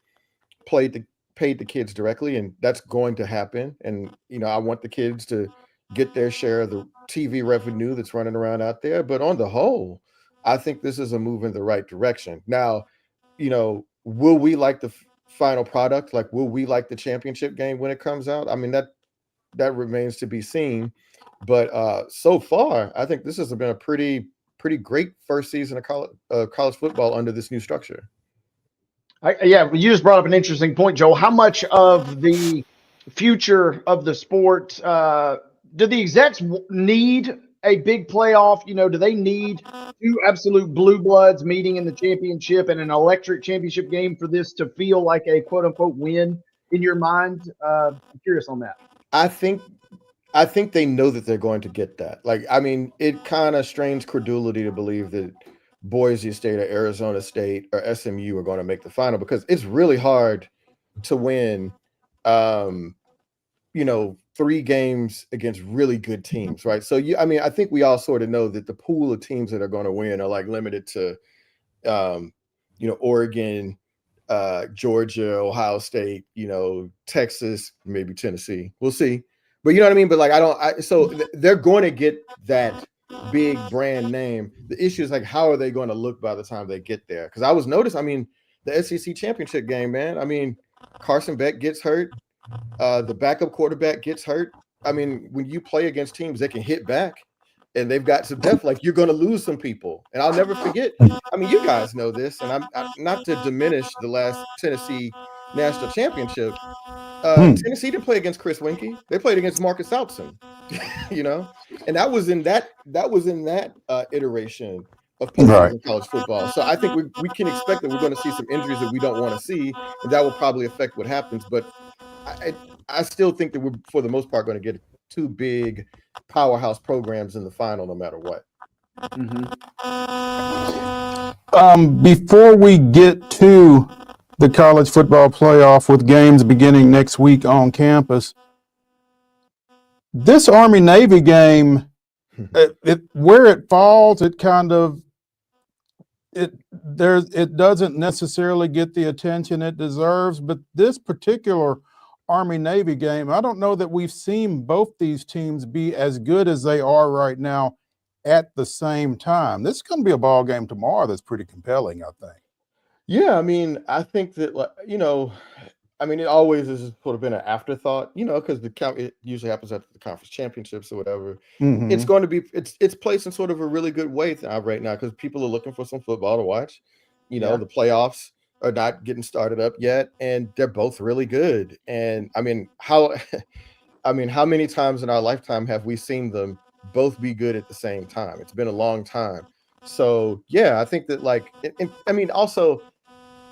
Speaker 20: paid the kids directly, and that's going to happen. And I want the kids to get their share of the TV revenue that's running around out there. But on the whole, I think this is a move in the right direction. Now, will we like the final product? Like, will we like the championship game when it comes out? I mean, that remains to be seen. But so far, I think this has been a pretty great first season of college football under this new structure.
Speaker 2: You just brought up an interesting point, Joel. How much of the future of the sport do the execs need a big playoff? Do they need 2 absolute blue bloods meeting in the championship and an electric championship game for this to feel like a quote unquote win in your mind? I'm curious on that.
Speaker 20: I think they know that they're going to get that. Like, it kind of strains credulity to believe that Boise State or Arizona State or SMU are going to make the final, because it's really hard to win, 3 games against really good teams, right? So I think we all sort of know that the pool of teams that are going to win are like limited to, Oregon, Georgia, Ohio State, Texas, maybe Tennessee. We'll see. But you know what I mean? But so they're going to get that big brand name. The issue is, like, how are they going to look by the time they get there? Because I was noticing, the SEC championship game, man. Carson Beck gets hurt. The backup quarterback gets hurt. When you play against teams that can hit back and they've got some depth, like, you're going to lose some people. And I'll never forget. You guys know this, and I'm not to diminish the last Tennessee national championship. Tennessee didn't play against Chris Winkie. They played against Marcus Alpson, and that was in that iteration of postseason college football. So I think we can expect that we're going to see some injuries that we don't want to see, and that will probably affect what happens. But I still think that we're, for the most part, going to get 2 big powerhouse programs in the final, no matter what.
Speaker 1: Before we get to the college football playoff with games beginning next week on campus, this Army-Navy game, where it falls, it doesn't necessarily get the attention it deserves. But this particular Army-Navy game, I don't know that we've seen both these teams be as good as they are right now at the same time. This is going to be a ball game tomorrow that's pretty compelling, I think.
Speaker 20: Yeah, I think that, it always has sort of been an afterthought, because it usually happens after the conference championships or whatever.
Speaker 1: Mm-hmm.
Speaker 20: It's going to be, it's placed in sort of a really good way right now, because people are looking for some football to watch. The playoffs are not getting started up yet, and they're both really good. And how many times in our lifetime have we seen them both be good at the same time? It's been a long time. So yeah, I think that also,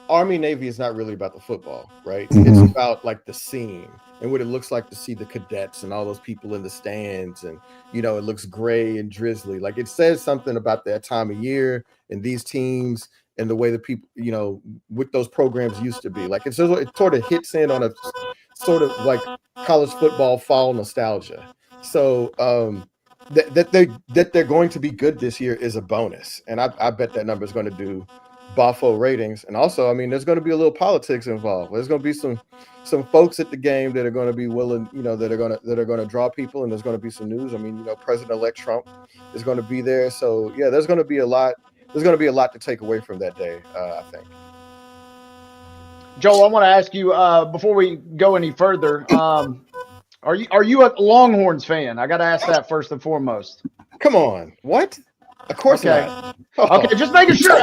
Speaker 20: Army-Navy is not really about the football, right?
Speaker 1: Mm-hmm.
Speaker 20: It's about the scene and what it looks like to see the cadets and all those people in the stands, and it looks gray and drizzly. Like, it says something about that time of year and these teams and the way the people, what those programs used to be. Like, it sort of hits in on a sort of like college football fall nostalgia. So that they're going to be good this year is a bonus, and I bet that number is going to do Buffalo ratings. And also, there's going to be a little politics involved. There's going to be some folks at the game that are going to be willing, that are going to draw people, and there's going to be some news. President-elect Trump is going to be there. So yeah, there's going to be a lot to take away from that day, I think.
Speaker 2: Joel, I want to ask you before we go any further. Are you a Longhorns fan? I got to ask that first and foremost.
Speaker 20: Come on, what? Of course not. Oh.
Speaker 2: Okay, just making sure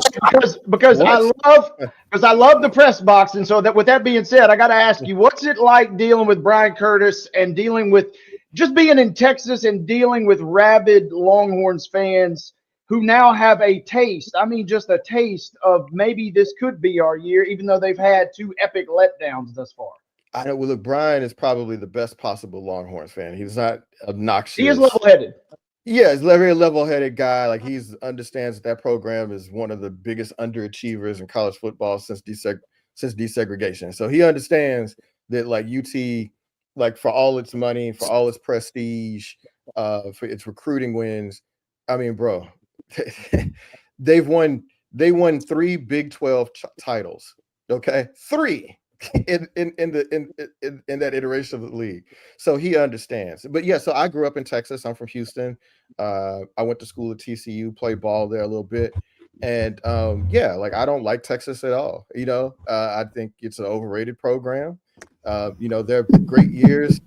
Speaker 2: because I love the press box, and so that with that being said, I got to ask you, what's it like dealing with Brian Curtis and dealing with just being in Texas and dealing with rabid Longhorns fans who now have a taste? I mean, just a taste of maybe this could be our year, even though they've had 2 epic letdowns thus far.
Speaker 20: I know. Well, look, Brian is probably the best possible Longhorns fan. He's not obnoxious.
Speaker 2: He is level-headed.
Speaker 20: Yeah, he's a very level-headed guy. Like, he's understands that program is one of the biggest underachievers in college football since desegregation. So he understands that, like, UT, like, for all its money, for all its prestige, for its recruiting wins, I mean, bro, they won 3 Big 12 titles. Okay, 3. In that iteration of the league, so he understands. But yeah, so I grew up in Texas. I'm from Houston. I went to school at TCU, played ball there a little bit, and yeah, like, I don't like Texas at all. I think it's an overrated program. Their great years,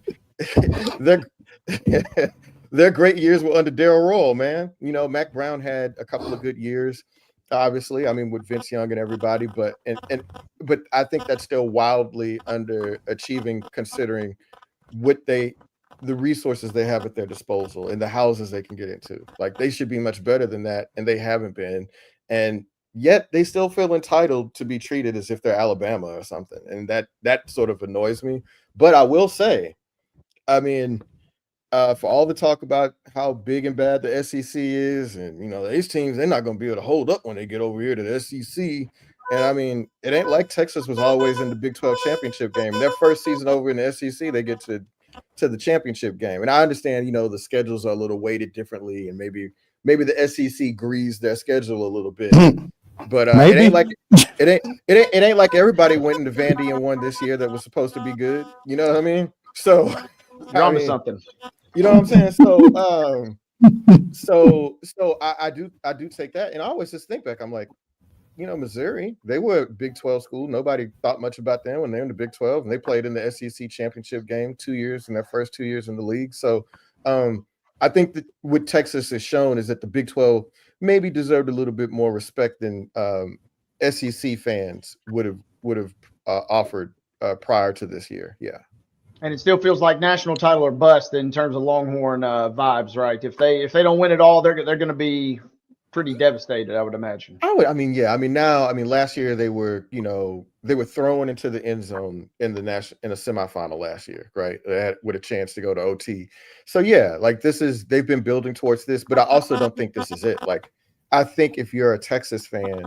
Speaker 20: their great years were under Darryl Roll, man. Mac Brown had a couple of good years. Obviously, I mean, with Vince Young and everybody, but I think that's still wildly underachieving considering the resources they have at their disposal and the houses they can get into. Like, they should be much better than that, and they haven't been. And yet they still feel entitled to be treated as if they're Alabama or something. And that sort of annoys me. But I will say, I mean, for all the talk about how big and bad the SEC is, and these teams, they're not going to be able to hold up when they get over here to the SEC. And I mean, it ain't like Texas was always in the Big 12 championship game. Their first season over in the SEC, they get to the championship game. And I understand, the schedules are a little weighted differently, and maybe the SEC greased their schedule a little bit. But it ain't like everybody went into Vandy and won this year that was supposed to be good. You know what I mean? So
Speaker 2: you're onto something.
Speaker 20: You know what I'm saying? So I do take that, and I always just think back. I'm like, Missouri, they were a Big 12 school. Nobody thought much about them when they're in the Big 12, and they played in the SEC championship game 2 years in their first 2 years in the league. So I think that what Texas has shown is that the Big 12 maybe deserved a little bit more respect than SEC fans would have offered prior to this year. Yeah.
Speaker 2: And it still feels like national title or bust in terms of Longhorn vibes, right? If they don't win it all, they're going to be pretty devastated, I would imagine.
Speaker 20: Last year they were thrown into the end zone in the semifinal last year, right? They had with a chance to go to OT. So yeah, like, they've been building towards this, but I also don't think this is it. Like, I think if you're a Texas fan,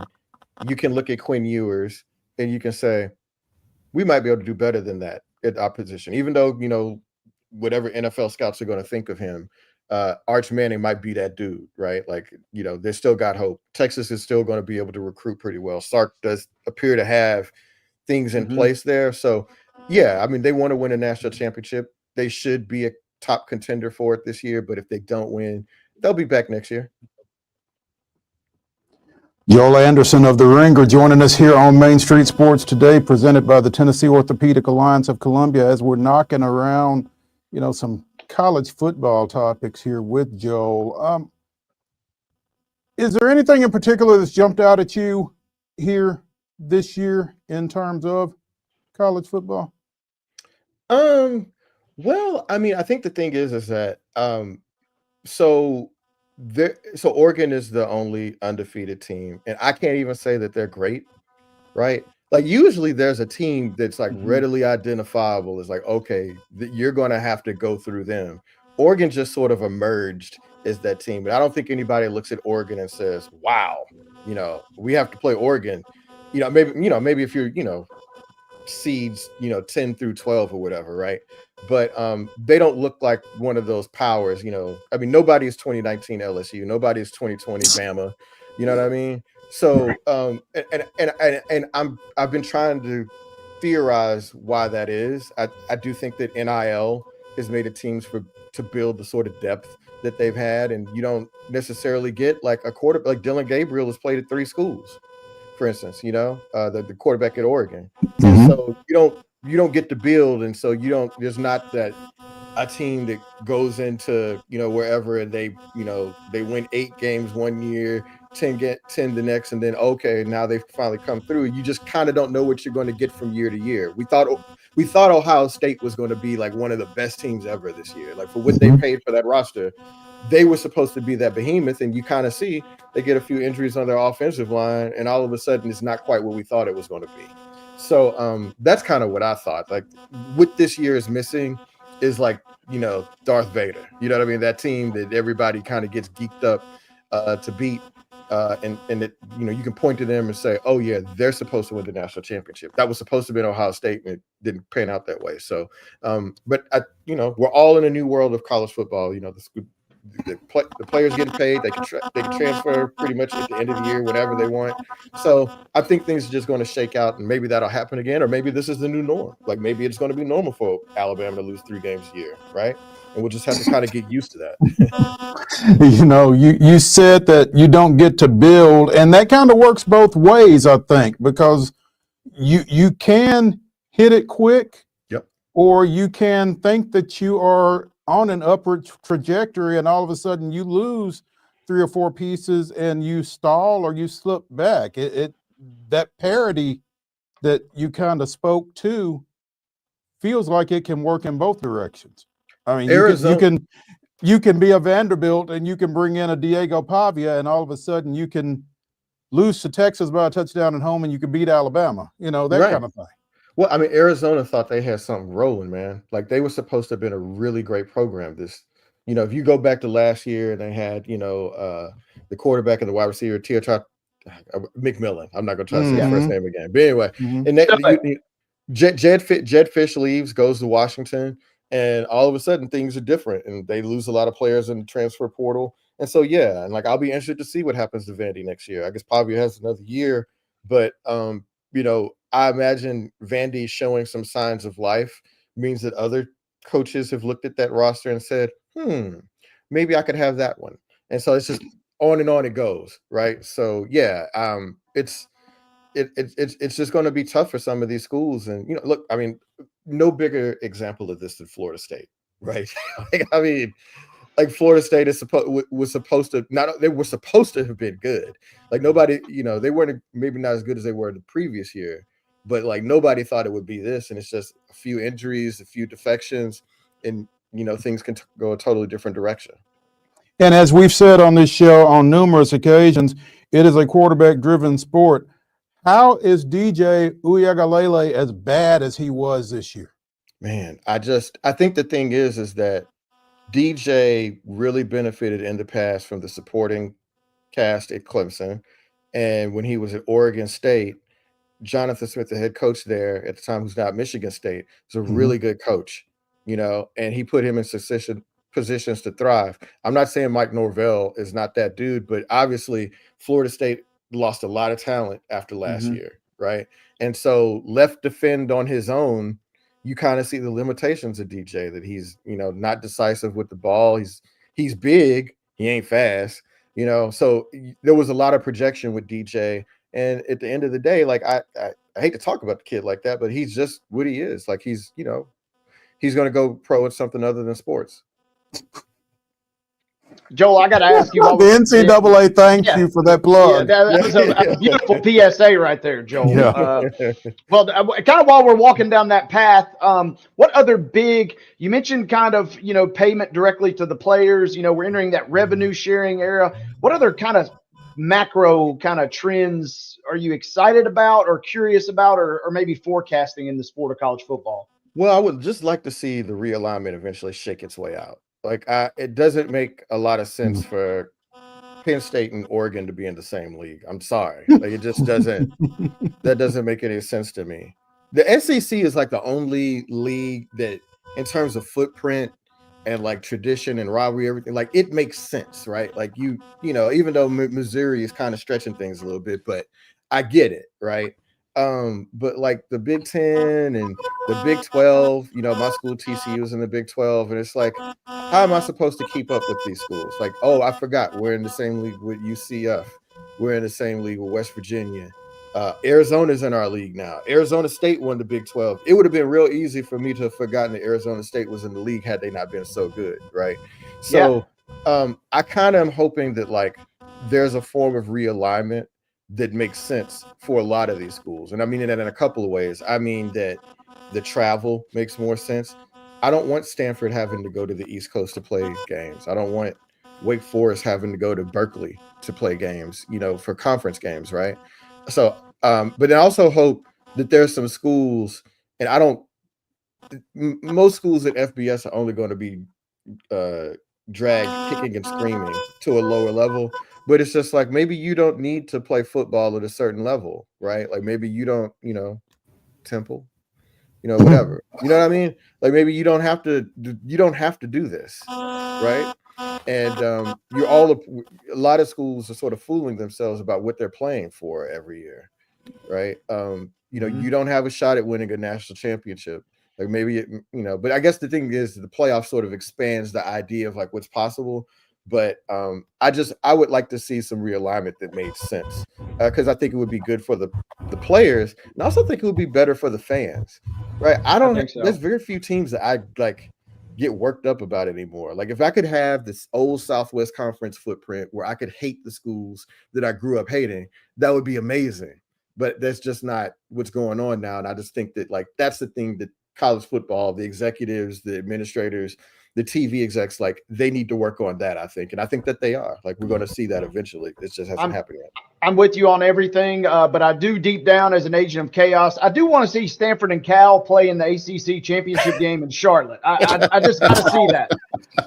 Speaker 20: you can look at Quinn Ewers and you can say, we might be able to do better than that at our position, even though, whatever NFL scouts are going to think of him, Arch Manning might be that dude, right? Like, they still got hope. Texas is still going to be able to recruit pretty well. Sark does appear to have things in place there. So yeah, I mean, they want to win a national championship. They should be a top contender for it this year, but if they don't win, they'll be back next year.
Speaker 1: Joel Anderson of The Ringer joining us here on Main Street Sports today, presented by the Tennessee Orthopedic Alliance of Columbia, as we're knocking around, some college football topics here with Joel. Is there anything in particular that's jumped out at you here this year in terms of college football?
Speaker 20: Well, I mean, I think the thing is that so Oregon is the only undefeated team, and I can't even say that they're great, right? Like, usually there's a team that's like readily identifiable. It's like, okay, you're going to have to go through them. Oregon just sort of emerged as that team, but I don't think anybody looks at Oregon and says, wow, we have to play Oregon. Maybe if you're, seeds, 10 through 12 or whatever, right? But they don't look like one of those powers. I mean, nobody is 2019 LSU, nobody is 2020 Bama. You know what I mean? So I've been trying to theorize why that is. I do think that NIL has made it teams to build the sort of depth that they've had, and you don't necessarily get like a quarterback like Dylan Gabriel has played at 3 schools, for instance. The quarterback at Oregon, and so you don't get to build, and so there's not that a team that goes into, wherever, and they win 8 games one year, 10 the next, and then okay, now they've finally come through. You just kind of don't know what you're going to get from year to year. We thought Ohio State was going to be like one of the best teams ever this year. Like, for what they paid for that roster, they were supposed to be that behemoth, and you kind of see they get a few injuries on their offensive line, and all of a sudden it's not quite what we thought it was going to be. So that's kind of what I thought. Like, what this year is missing is, like, Darth Vader. You know what I mean? That team that everybody kind of gets geeked up to beat. And it, you can point to them and say, oh yeah, they're supposed to win the national championship. That was supposed to be Ohio State, and it didn't pan out that way. So, but we're all in a new world of college football. The players get paid. They can transfer pretty much at the end of the year, whatever they want. So I think things are just going to shake out, and maybe that'll happen again, or maybe this is the new norm. Like, maybe it's going to be normal for Alabama to lose 3 games a year, right? And we'll just have to kind of get used to
Speaker 1: that. You said that you don't get to build, and that kind of works both ways, I think, because you can hit it quick, or you can think that you are on an upward trajectory, and all of a sudden you lose 3 or 4 pieces and you stall or you slip back. That parity that you kind of spoke to feels like it can work in both directions. I mean, you can be a Vanderbilt and you can bring in a Diego Pavia, and all of a sudden you can lose to Texas by a touchdown at home, and you can beat Alabama, that kind of thing.
Speaker 20: Well, I mean, Arizona thought they had something rolling, man. Like, they were supposed to have been a really great program. If you go back to last year, they had, the quarterback and the wide receiver, McMillan. I'm not going to try to say his first name again. But anyway, and Jed Fish leaves, goes to Washington, and all of a sudden things are different, and they lose a lot of players in the transfer portal. And so, yeah, and like, I'll be interested to see what happens to Vandy next year. I guess Pavia has another year, but I imagine Vandy showing some signs of life means that other coaches have looked at that roster and said, maybe I could have that one. And so it's just on and on it goes, right? So yeah, it's just going to be tough for some of these schools. And look, I mean, no bigger example of this than Florida State, right? I mean, like, Florida State was supposed to have been good. Like, nobody, they weren't, maybe not as good as they were the previous year, but like, nobody thought it would be this. And it's just a few injuries, a few defections, and things can go a totally different direction.
Speaker 1: And as we've said on this show on numerous occasions, it is a quarterback-driven sport. How is DJ Uiagalelei as bad as he was this year?
Speaker 20: Man, I think the thing is that DJ really benefited in the past from the supporting cast at Clemson. And when he was at Oregon State, Jonathan Smith, the head coach there at the time, who's now at Michigan State, is a really good coach, and he put him in positions to thrive. I'm not saying Mike Norvell is not that dude, but obviously Florida State lost a lot of talent after last year, right? And so, left to fend on his own, you kind of see the limitations of DJ, that he's, not decisive with the ball. He's big, he ain't fast, so there was a lot of projection with DJ. And at the end of the day, like, I hate to talk about the kid like that, but he's just what he is. Like, he's going to go pro at something other than sports.
Speaker 2: Joel, I got to ask you.
Speaker 1: The NCAA thanks you for that plug.
Speaker 2: Yeah, that was a beautiful PSA right there, Joel.
Speaker 1: Yeah.
Speaker 2: Well, kind of while we're walking down that path, what other big, you mentioned kind of, payment directly to the players, we're entering that revenue sharing era. What other kind of macro kind of trends are you excited about or curious about, or maybe forecasting in the sport of college football?
Speaker 20: Well, I would just like to see the realignment eventually shake its way out. Like, it doesn't make a lot of sense for Penn State and Oregon to be in the same league. I'm sorry. Like, it just doesn't, that doesn't make any sense to me. The SEC is like the only league that, in terms of footprint and like tradition and rivalry, everything, like, it makes sense, right? Like, even though Missouri is kind of stretching things a little bit, but I get it, right? But like the Big Ten and the Big 12, my school TCU is in the Big 12, and it's like, how am I supposed to keep up with these schools? Like, oh, I forgot, we're in the same league with UCF, we're in the same league with West Virginia, Arizona's in our league now. Arizona State won the Big 12. It would have been real easy for me to have forgotten that Arizona State was in the league had they not been so good, right? So I kind of am hoping that like there's a form of realignment that makes sense for a lot of these schools. And I mean that in a couple of ways. I mean that the travel makes more sense. I don't want Stanford having to go to the East Coast to play games. I don't want Wake Forest having to go to Berkeley to play games, for conference games, right? So, but I also hope that there's some schools, and most schools at FBS are only going to be dragged kicking and screaming to a lower level. But it's just like maybe you don't need to play football at a certain level, right? Like maybe you don't, Temple, whatever. You know what I mean? Like maybe you don't have to do this, right? And a lot of schools are sort of fooling themselves about what they're playing for every year, right? You don't have a shot at winning a national championship. Like maybe but I guess the thing is the playoff sort of expands the idea of like what's possible. But I would like to see some realignment that made sense, because I think it would be good for the players, and I also think it would be better for the fans, right?
Speaker 2: I think so.
Speaker 20: There's very few teams that I like get worked up about anymore. Like if I could have this old Southwest Conference footprint where I could hate the schools that I grew up hating, that would be amazing. But that's just not what's going on now. And I just think that like that's the thing that college football, the executives, the administrators, the TV execs, like they need to work on that, I think. And I think that they are. Like we're going to see that eventually. It just hasn't happened yet.
Speaker 2: I'm with you on everything, but I do deep down as an agent of chaos, I do want to see Stanford and Cal play in the ACC championship game in Charlotte. I just got to see that.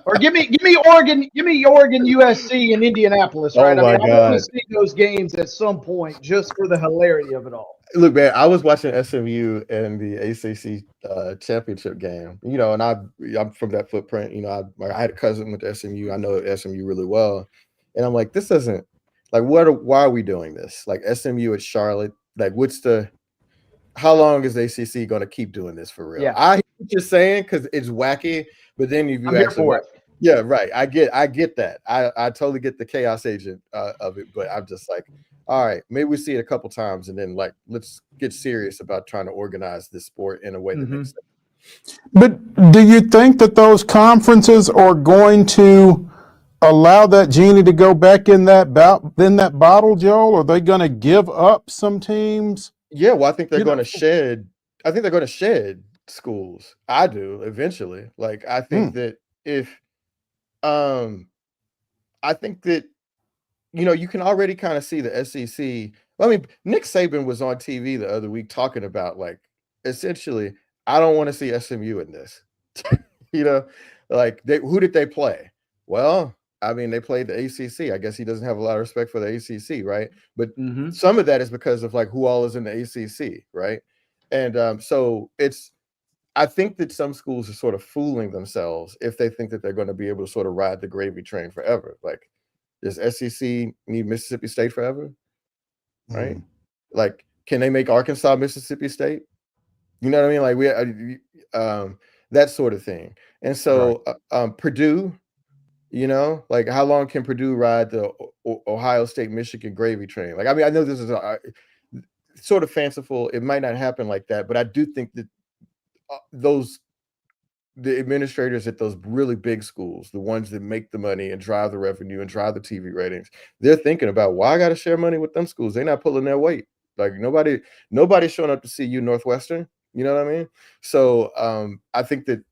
Speaker 2: Or give me Oregon, USC, and Indianapolis. Right?
Speaker 20: Oh my
Speaker 2: I want to see those games at some point just for the hilarity of it all.
Speaker 20: Look, man, I was watching SMU and the ACC championship game, and I'm from that footprint. I had a cousin with SMU. I know SMU really well. And I'm like, this doesn't, like, why are we doing this? Like SMU at Charlotte, like how long is the ACC going to keep doing this for real?
Speaker 2: Yeah.
Speaker 20: I hear what you're saying because it's wacky, but then if you
Speaker 2: I'm here for it.
Speaker 20: Yeah, right. I get that. I totally get the chaos agent of it, but I'm just like, all right, maybe we see it a couple times and then like let's get serious about trying to organize this sport in a way that makes sense.
Speaker 1: But do you think that those conferences are going to allow that genie to go back in that bottle, Joel? Are they going to give up some teams?
Speaker 20: Yeah, well, I think they're going to shed. I think they're going to shed schools. I do eventually. Like I think that if I think that you can already kind of see the SEC. I mean, Nick Saban was on TV the other week talking about like essentially, I don't want to see SMU in this. Like who did they play? Well, I mean, they played the ACC. I guess he doesn't have a lot of respect for the ACC, right? But some of that is because of like who all is in the ACC, right? And so I think that some schools are sort of fooling themselves if they think that they're going to be able to sort of ride the gravy train forever. Like, does SEC need Mississippi State forever? Right? Like, can they make Arkansas Mississippi State? You know what I mean? Like that sort of thing. And so Purdue, like how long can Purdue ride the Ohio State Michigan gravy train? Like, I mean, I know this is sort of fanciful. It might not happen like that, but I do think that the administrators at those really big schools, the ones that make the money and drive the revenue and drive the TV ratings, they're thinking about why I got to share money with them schools. They're not pulling their weight. Like nobody's showing up to see you, Northwestern. You know what I mean? So I think that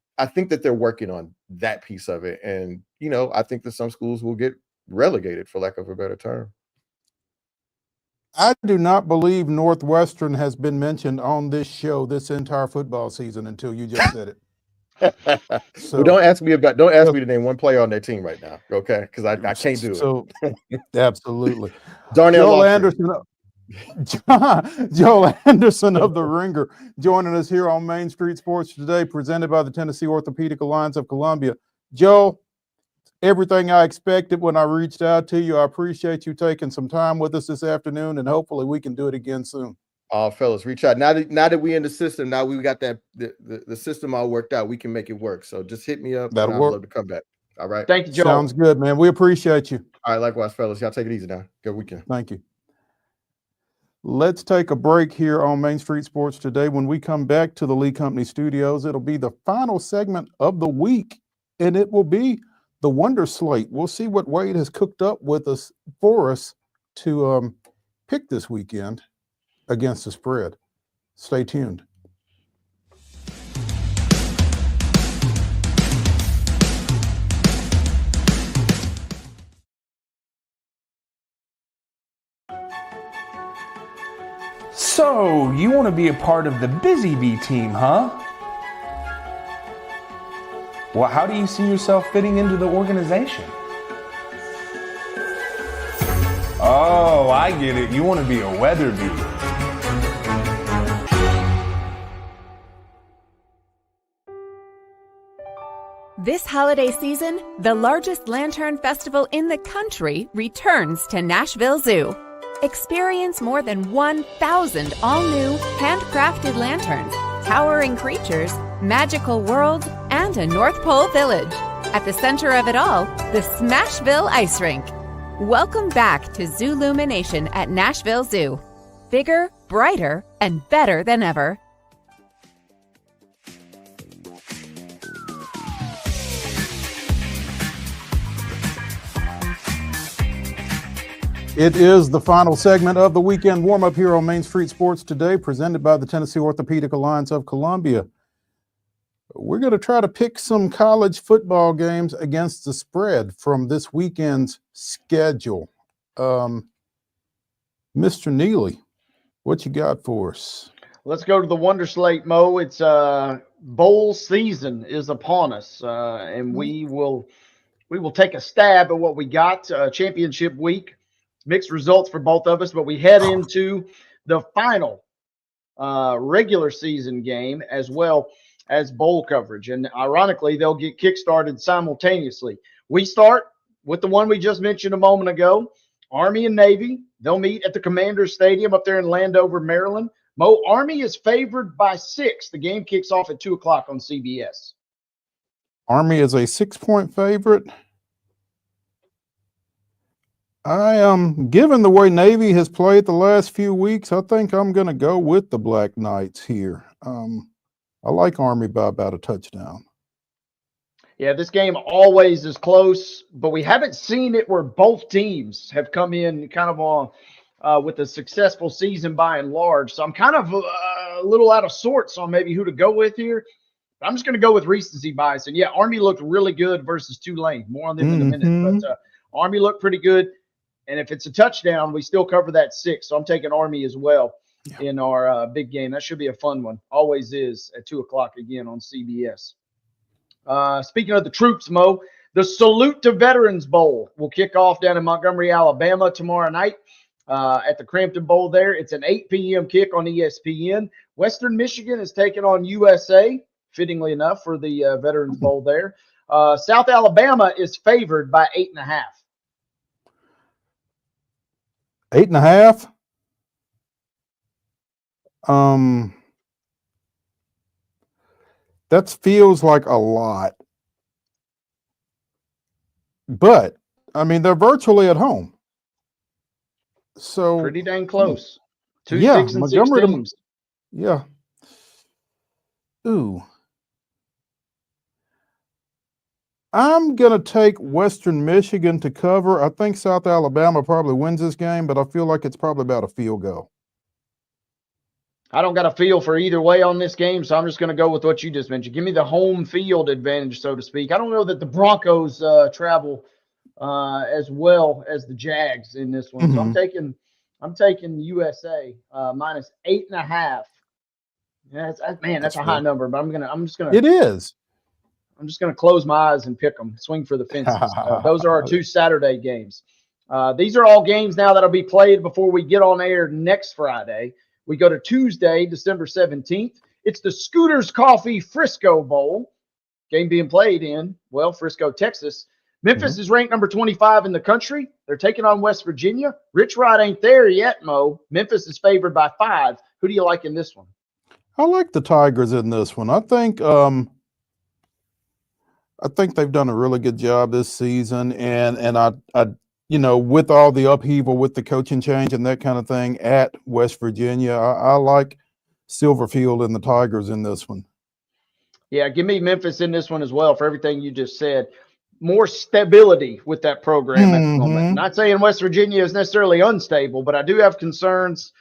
Speaker 20: they're working on that piece of it, and I think that some schools will get relegated, for lack of a better term.
Speaker 1: I do not believe Northwestern has been mentioned on this show this entire football season until you just said it.
Speaker 20: Well, don't ask me to name one player on their team right now, okay? Because I can't do it.
Speaker 1: Absolutely.
Speaker 20: Darnell
Speaker 1: Joel Anderson of The Ringer joining us here on Main Street Sports today, presented by the Tennessee Orthopedic Alliance of Columbia. Joel, everything I expected when I reached out to you. I appreciate you taking some time with us this afternoon, and hopefully we can do it again soon.
Speaker 20: Fellas, reach out. Now that we in the system, now we got that the system all worked out. We can make it work. So just hit me up.
Speaker 1: That'll
Speaker 20: and
Speaker 1: work.
Speaker 20: I'd love to come back. All right.
Speaker 2: Thank you, Joel.
Speaker 1: Sounds good, man. We appreciate you.
Speaker 20: All right, likewise, fellas. Y'all take it easy now. Good weekend.
Speaker 1: Thank you. Let's take a break here on Main Street Sports Today. When we come back to the Lee Company studios, it'll be the final segment of the week, and it will be the Wonder Slate. We'll see what Wade has cooked up for us to pick this weekend against the spread. Stay tuned.
Speaker 5: So, you want to be a part of the Busy Bee team, huh? Well, how do you see yourself fitting into the organization? Oh, I get it. You want to be a weather bee.
Speaker 21: This holiday season, the largest lantern festival in the country returns to Nashville Zoo. Experience more than 1,000 all-new, handcrafted lanterns, towering creatures, magical worlds, and a North Pole village. At the center of it all, the Smashville Ice Rink. Welcome back to Zoolumination at Nashville Zoo. Bigger, brighter, and better than ever.
Speaker 1: It is the final segment of the weekend warm-up here on Main Street Sports Today, presented by the Tennessee Orthopedic Alliance of Columbia. We're going to try to pick some college football games against the spread from this weekend's schedule. Mr. Neely, what you got for us?
Speaker 2: Let's go to the Wonder Slate, Mo. It's bowl season is upon us, and we will take a stab at what we got. Championship week. Mixed results for both of us, but we head into the final regular season game as well as bowl coverage. And ironically, they'll get kickstarted simultaneously. We start with the one we just mentioned a moment ago, Army and Navy. They'll meet at the Commanders Stadium up there in Landover, Maryland. Mo, Army is favored by 6. The game kicks off at 2 o'clock on CBS.
Speaker 1: Army is a 6-point favorite. I am, given the way Navy has played the last few weeks, I think I'm going to go with the Black Knights here. I like Army by about a touchdown.
Speaker 2: Yeah, this game always is close, but we haven't seen it where both teams have come in kind of on with a successful season by and large. So I'm kind of a little out of sorts on maybe who to go with here. I'm just going to go with recency bias. And yeah, Army looked really good versus Tulane. More on them in a minute, but Army looked pretty good. And if it's a touchdown, we still cover that 6. So I'm taking Army as well in our big game. That should be a fun one. Always is at 2 o'clock again on CBS. Speaking of the troops, Mo, the Salute to Veterans Bowl will kick off down in Montgomery, Alabama tomorrow night at the Crampton Bowl there. It's an 8 p.m. kick on ESPN. Western Michigan is taking on USA, fittingly enough, for the Veterans Bowl there. South Alabama is favored by 8.5.
Speaker 1: 8.5. That feels like a lot. But, I mean, they're virtually at home. So
Speaker 2: pretty dang close. 2
Speaker 1: yeah,
Speaker 2: 6 and 6 teams.
Speaker 1: Yeah. Ooh. I'm going to take Western Michigan to cover. I think South Alabama probably wins this game, but I feel like it's probably about a field goal.
Speaker 2: I don't got a feel for either way on this game, so I'm just going to go with what you just mentioned. Give me the home field advantage, so to speak. I don't know that the Broncos travel as well as the Jags in this one. So I'm taking USA minus 8.5. Yeah, that's a high number, but I'm just gonna.
Speaker 1: It is.
Speaker 2: I'm just going to close my eyes and pick them, swing for the fences. Those are our 2 Saturday games. These are all games now that'll be played before we get on air next Friday. We go to Tuesday, December 17th. It's the Scooters Coffee Frisco Bowl. Game being played in, Frisco, Texas. Memphis is ranked number 25 in the country. They're taking on West Virginia. Rich Rod ain't there yet, Mo. Memphis is favored by 5. Who do you like in this one?
Speaker 1: I like the Tigers in this one. I think they've done a really good job this season, and I with all the upheaval with the coaching change and that kind of thing at West Virginia, I like Silverfield and the Tigers in this one.
Speaker 2: Yeah, give me Memphis in this one as well for everything you just said. More stability with that program at the moment. Not saying West Virginia is necessarily unstable, but I do have concerns,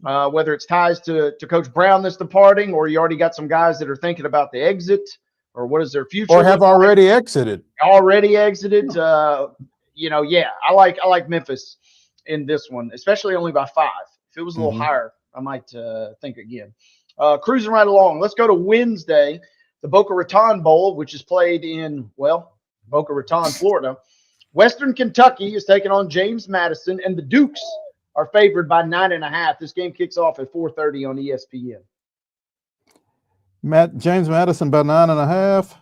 Speaker 2: whether it's ties to Coach Brown that's departing, or you already got some guys that are thinking about the exit, or what is their future
Speaker 1: Or have
Speaker 2: look like?
Speaker 1: already exited.
Speaker 2: Already exited. I like Memphis in this one, especially only by 5. If it was a little higher, I might think again. Cruising right along. Let's go to Wednesday, the Boca Raton Bowl, which is played in, Boca Raton, Florida. Western Kentucky is taking on James Madison, and the Dukes are favored by 9.5. This game kicks off at 4:30 on ESPN.
Speaker 1: James Madison by 9.5.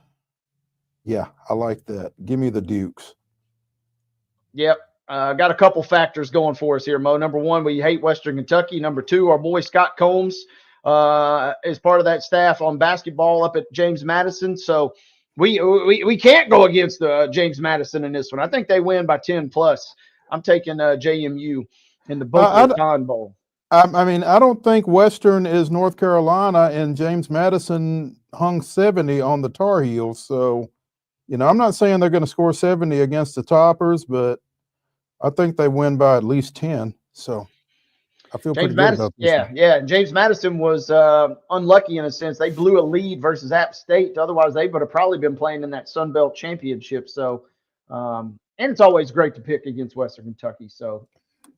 Speaker 1: Yeah, I like that. Give me the Dukes.
Speaker 2: Yep. Got a couple factors going for us here, Mo. Number one, we hate Western Kentucky. Number two, our boy Scott Combs is part of that staff on basketball up at James Madison. So we can't go against James Madison in this one. I think they win by 10+. I'm taking JMU in the Boca Raton Bowl.
Speaker 1: I don't think Western is North Carolina, and James Madison hung 70 on the Tar Heels. So, I'm not saying they're going to score 70 against the Toppers, but I think they win by at least 10. So I feel pretty good about this.
Speaker 2: Yeah. James Madison was unlucky in a sense. They blew a lead versus App State. Otherwise, they would have probably been playing in that Sun Belt Championship. So, and it's always great to pick against Western Kentucky. So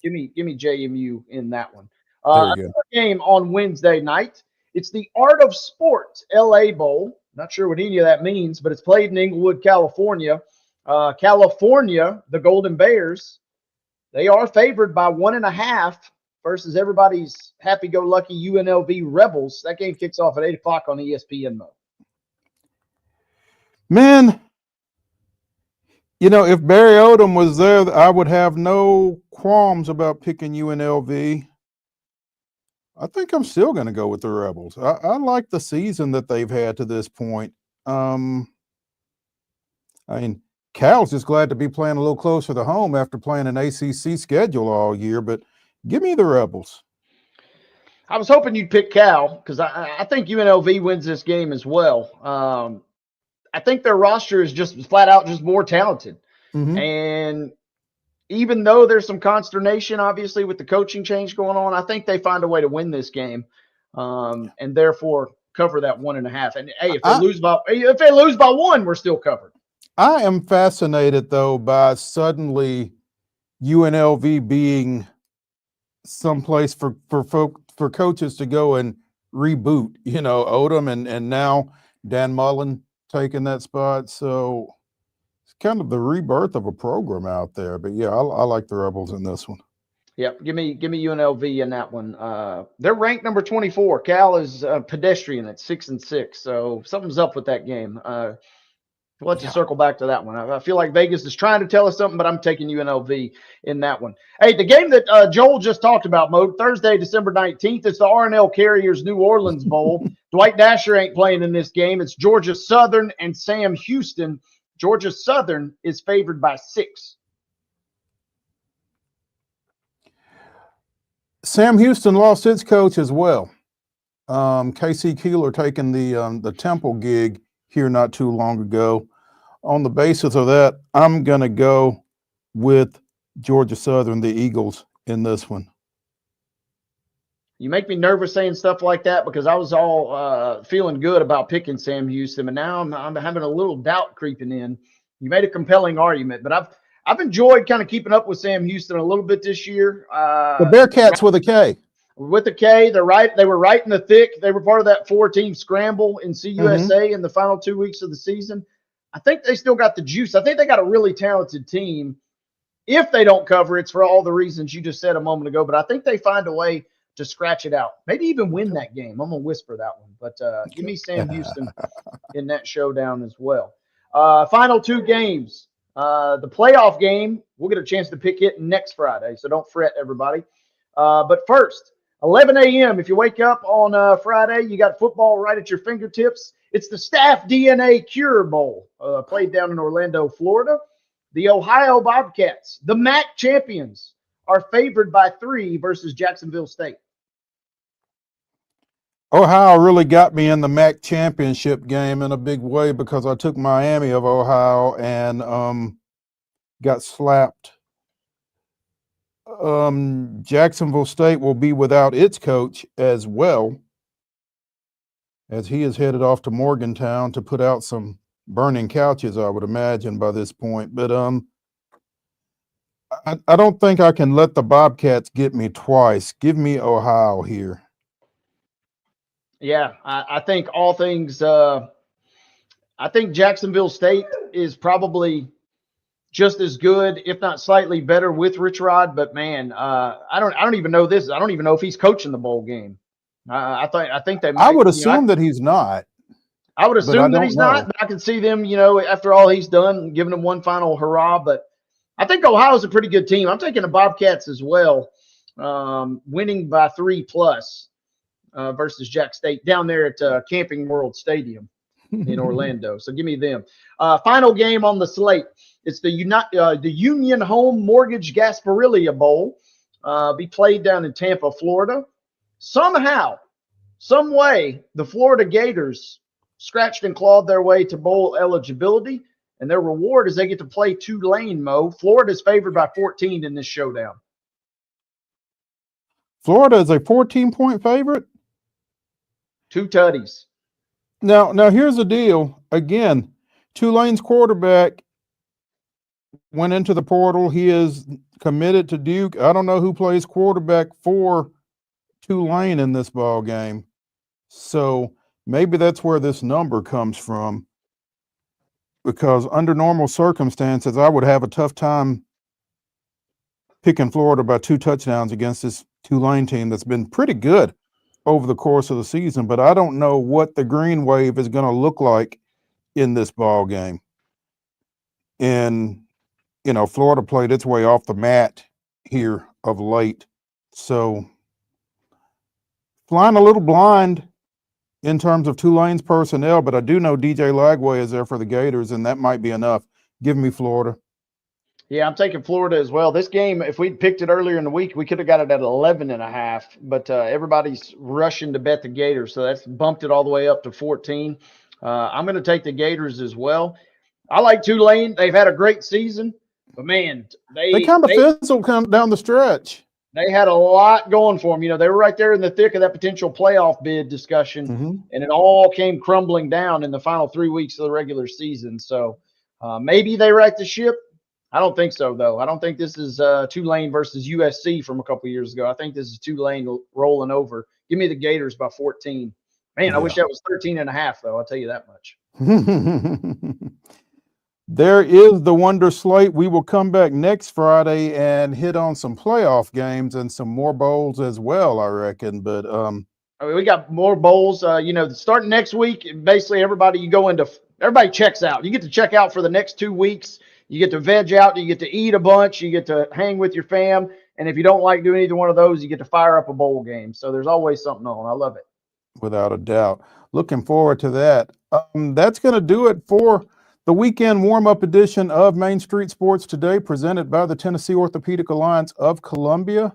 Speaker 2: give me JMU in that one. Another game on Wednesday night. It's the Art of Sport LA Bowl. Not sure what any of that means, but it's played in Inglewood, California. California, the Golden Bears, they are favored by 1.5 versus everybody's happy-go-lucky UNLV Rebels. That game kicks off at 8 o'clock on ESPN mode.
Speaker 1: Man, if Barry Odom was there, I would have no qualms about picking UNLV. I think I'm still going to go with the Rebels. I like the season that they've had to this point. Cal's just glad to be playing a little closer to home after playing an ACC schedule all year, but give me the Rebels.
Speaker 2: I was hoping you'd pick Cal because I think UNLV wins this game as well. I think their roster is just flat out just more talented. And even though there's some consternation, obviously, with the coaching change going on, I think they find a way to win this game, and therefore cover that 1.5. And hey, if they lose by 1, we're still covered.
Speaker 1: I am fascinated though by suddenly UNLV being someplace for coaches to go and reboot. Odom and now Dan Mullen taking that spot. So it's kind of the rebirth of a program out there. But yeah, I like the Rebels in this one.
Speaker 2: Yep, give me UNLV in that one. They're ranked number 24. Cal is pedestrian at 6-6. So something's up with that game. Let's just circle back to that one. I feel like Vegas is trying to tell us something, but I'm taking UNLV in that one. Hey, the game that Joel just talked about, Mo, Thursday, December 19th, it's the R&L Carriers New Orleans Bowl. Dwight Dasher ain't playing in this game. It's Georgia Southern and Sam Houston. Georgia Southern is favored by 6.
Speaker 1: Sam Houston lost its coach as well. KC Keeler taking the Temple gig here not too long ago. On the basis of that, I'm going to go with Georgia Southern, the Eagles, in this one.
Speaker 2: You make me nervous saying stuff like that because I was all feeling good about picking Sam Houston, and now I'm having a little doubt creeping in. You made a compelling argument, but I've enjoyed kind of keeping up with Sam Houston a little bit this year.
Speaker 1: The Bearcats with a K.
Speaker 2: With a K, they were right in the thick. They were part of that 4-team scramble in CUSA in the final 2 weeks of the season. I think they still got the juice. I think they got a really talented team. If they don't cover, it's for all the reasons you just said a moment ago, but I think they find a way to scratch it out. Maybe even win that game. I'm going to whisper that one, but give me Sam Houston in that showdown as well. Final 2 games. The playoff game, we'll get a chance to pick it next Friday, so don't fret, everybody. But first, 11 a.m. If you wake up on Friday, you got football right at your fingertips. It's the Staff DNA Cure Bowl, played down in Orlando, Florida. The Ohio Bobcats, the MAC champions, are favored by 3 versus Jacksonville State.
Speaker 1: Ohio really got me in the MAC championship game in a big way because I took Miami of Ohio and got slapped. Jacksonville State will be without its coach as well, as he is headed off to Morgantown to put out some burning couches, I would imagine, by this point. But I don't think I can let the Bobcats get me twice. Give me Ohio here.
Speaker 2: Yeah, I think all things I think Jacksonville State is probably just as good, if not slightly better, with Rich Rod. But man, I don't even know this. I don't even know if he's coaching the bowl game. I think they might.
Speaker 1: I would assume that he's not.
Speaker 2: I would assume that he's
Speaker 1: know.
Speaker 2: not, but I can see them, after all he's done, giving them one final hurrah. But I think Ohio's a pretty good team. I'm taking the Bobcats as well, winning by 3+ versus Jack State down there at Camping World Stadium in Orlando. So give me them. Final game on the slate. It's the Union Home Mortgage Gasparilla Bowl. Be played down in Tampa, Florida. Somehow, some way, the Florida Gators scratched and clawed their way to bowl eligibility, and their reward is they get to play Tulane, Mo. Florida is favored by 14 in this showdown.
Speaker 1: Florida is a 14-point favorite?
Speaker 2: 2 tutties.
Speaker 1: Now here's the deal. Again, Tulane's quarterback went into the portal. He is committed to Duke. I don't know who plays quarterback for Tulane in this ball game. So maybe that's where this number comes from, because under normal circumstances, I would have a tough time picking Florida by 2 touchdowns against this Tulane team that's been pretty good over the course of the season. But I don't know what the green wave is going to look like in this ball game. And, Florida played its way off the mat here of late. So flying a little blind in terms of Tulane's personnel, but I do know DJ Lagway is there for the Gators, and that might be enough. Give me Florida.
Speaker 2: Yeah, I'm taking Florida as well. This game, if we'd picked it earlier in the week, we could have got it at 11.5, but everybody's rushing to bet the Gators, so that's bumped it all the way up to 14. I'm going to take the Gators as well. I like Tulane. They've had a great season, but man, they
Speaker 1: kind of fizzled down the stretch.
Speaker 2: They had a lot going for them. They were right there in the thick of that potential playoff bid discussion, and it all came crumbling down in the final 3 weeks of the regular season. So maybe they right the ship. I don't think so, though. I don't think this is Tulane versus USC from a couple years ago. I think this is Tulane rolling over. Give me the Gators by 14. Man, yeah. I wish that was 13.5, though. I'll tell you that much.
Speaker 1: There is the Wonder Slate. We will come back next Friday and hit on some playoff games and some more bowls as well, I reckon. But
Speaker 2: we got more bowls. Starting next week, basically everybody checks out. You get to check out for the next 2 weeks. You get to veg out. You get to eat a bunch. You get to hang with your fam. And if you don't like doing either one of those, you get to fire up a bowl game. So there's always something on. I love it.
Speaker 1: Without a doubt. Looking forward to that. That's going to do it for the weekend warm-up edition of Main Street Sports Today, presented by the Tennessee Orthopedic Alliance of Columbia.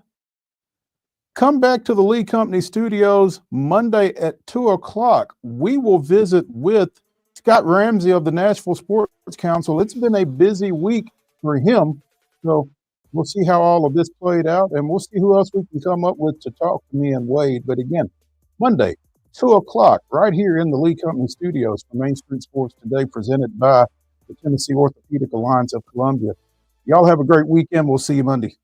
Speaker 1: Come back to the Lee Company Studios Monday at 2 o'clock. We will visit with Scott Ramsey of the Nashville Sports Council. It's been a busy week for him, so we'll see how all of this played out, and we'll see who else we can come up with to talk to me and Wade. But again, Monday, 2 o'clock, right here in the Lee Company Studios for Main Street Sports Today, presented by the Tennessee Orthopedic Alliance of Columbia. Y'all have a great weekend. We'll see you Monday.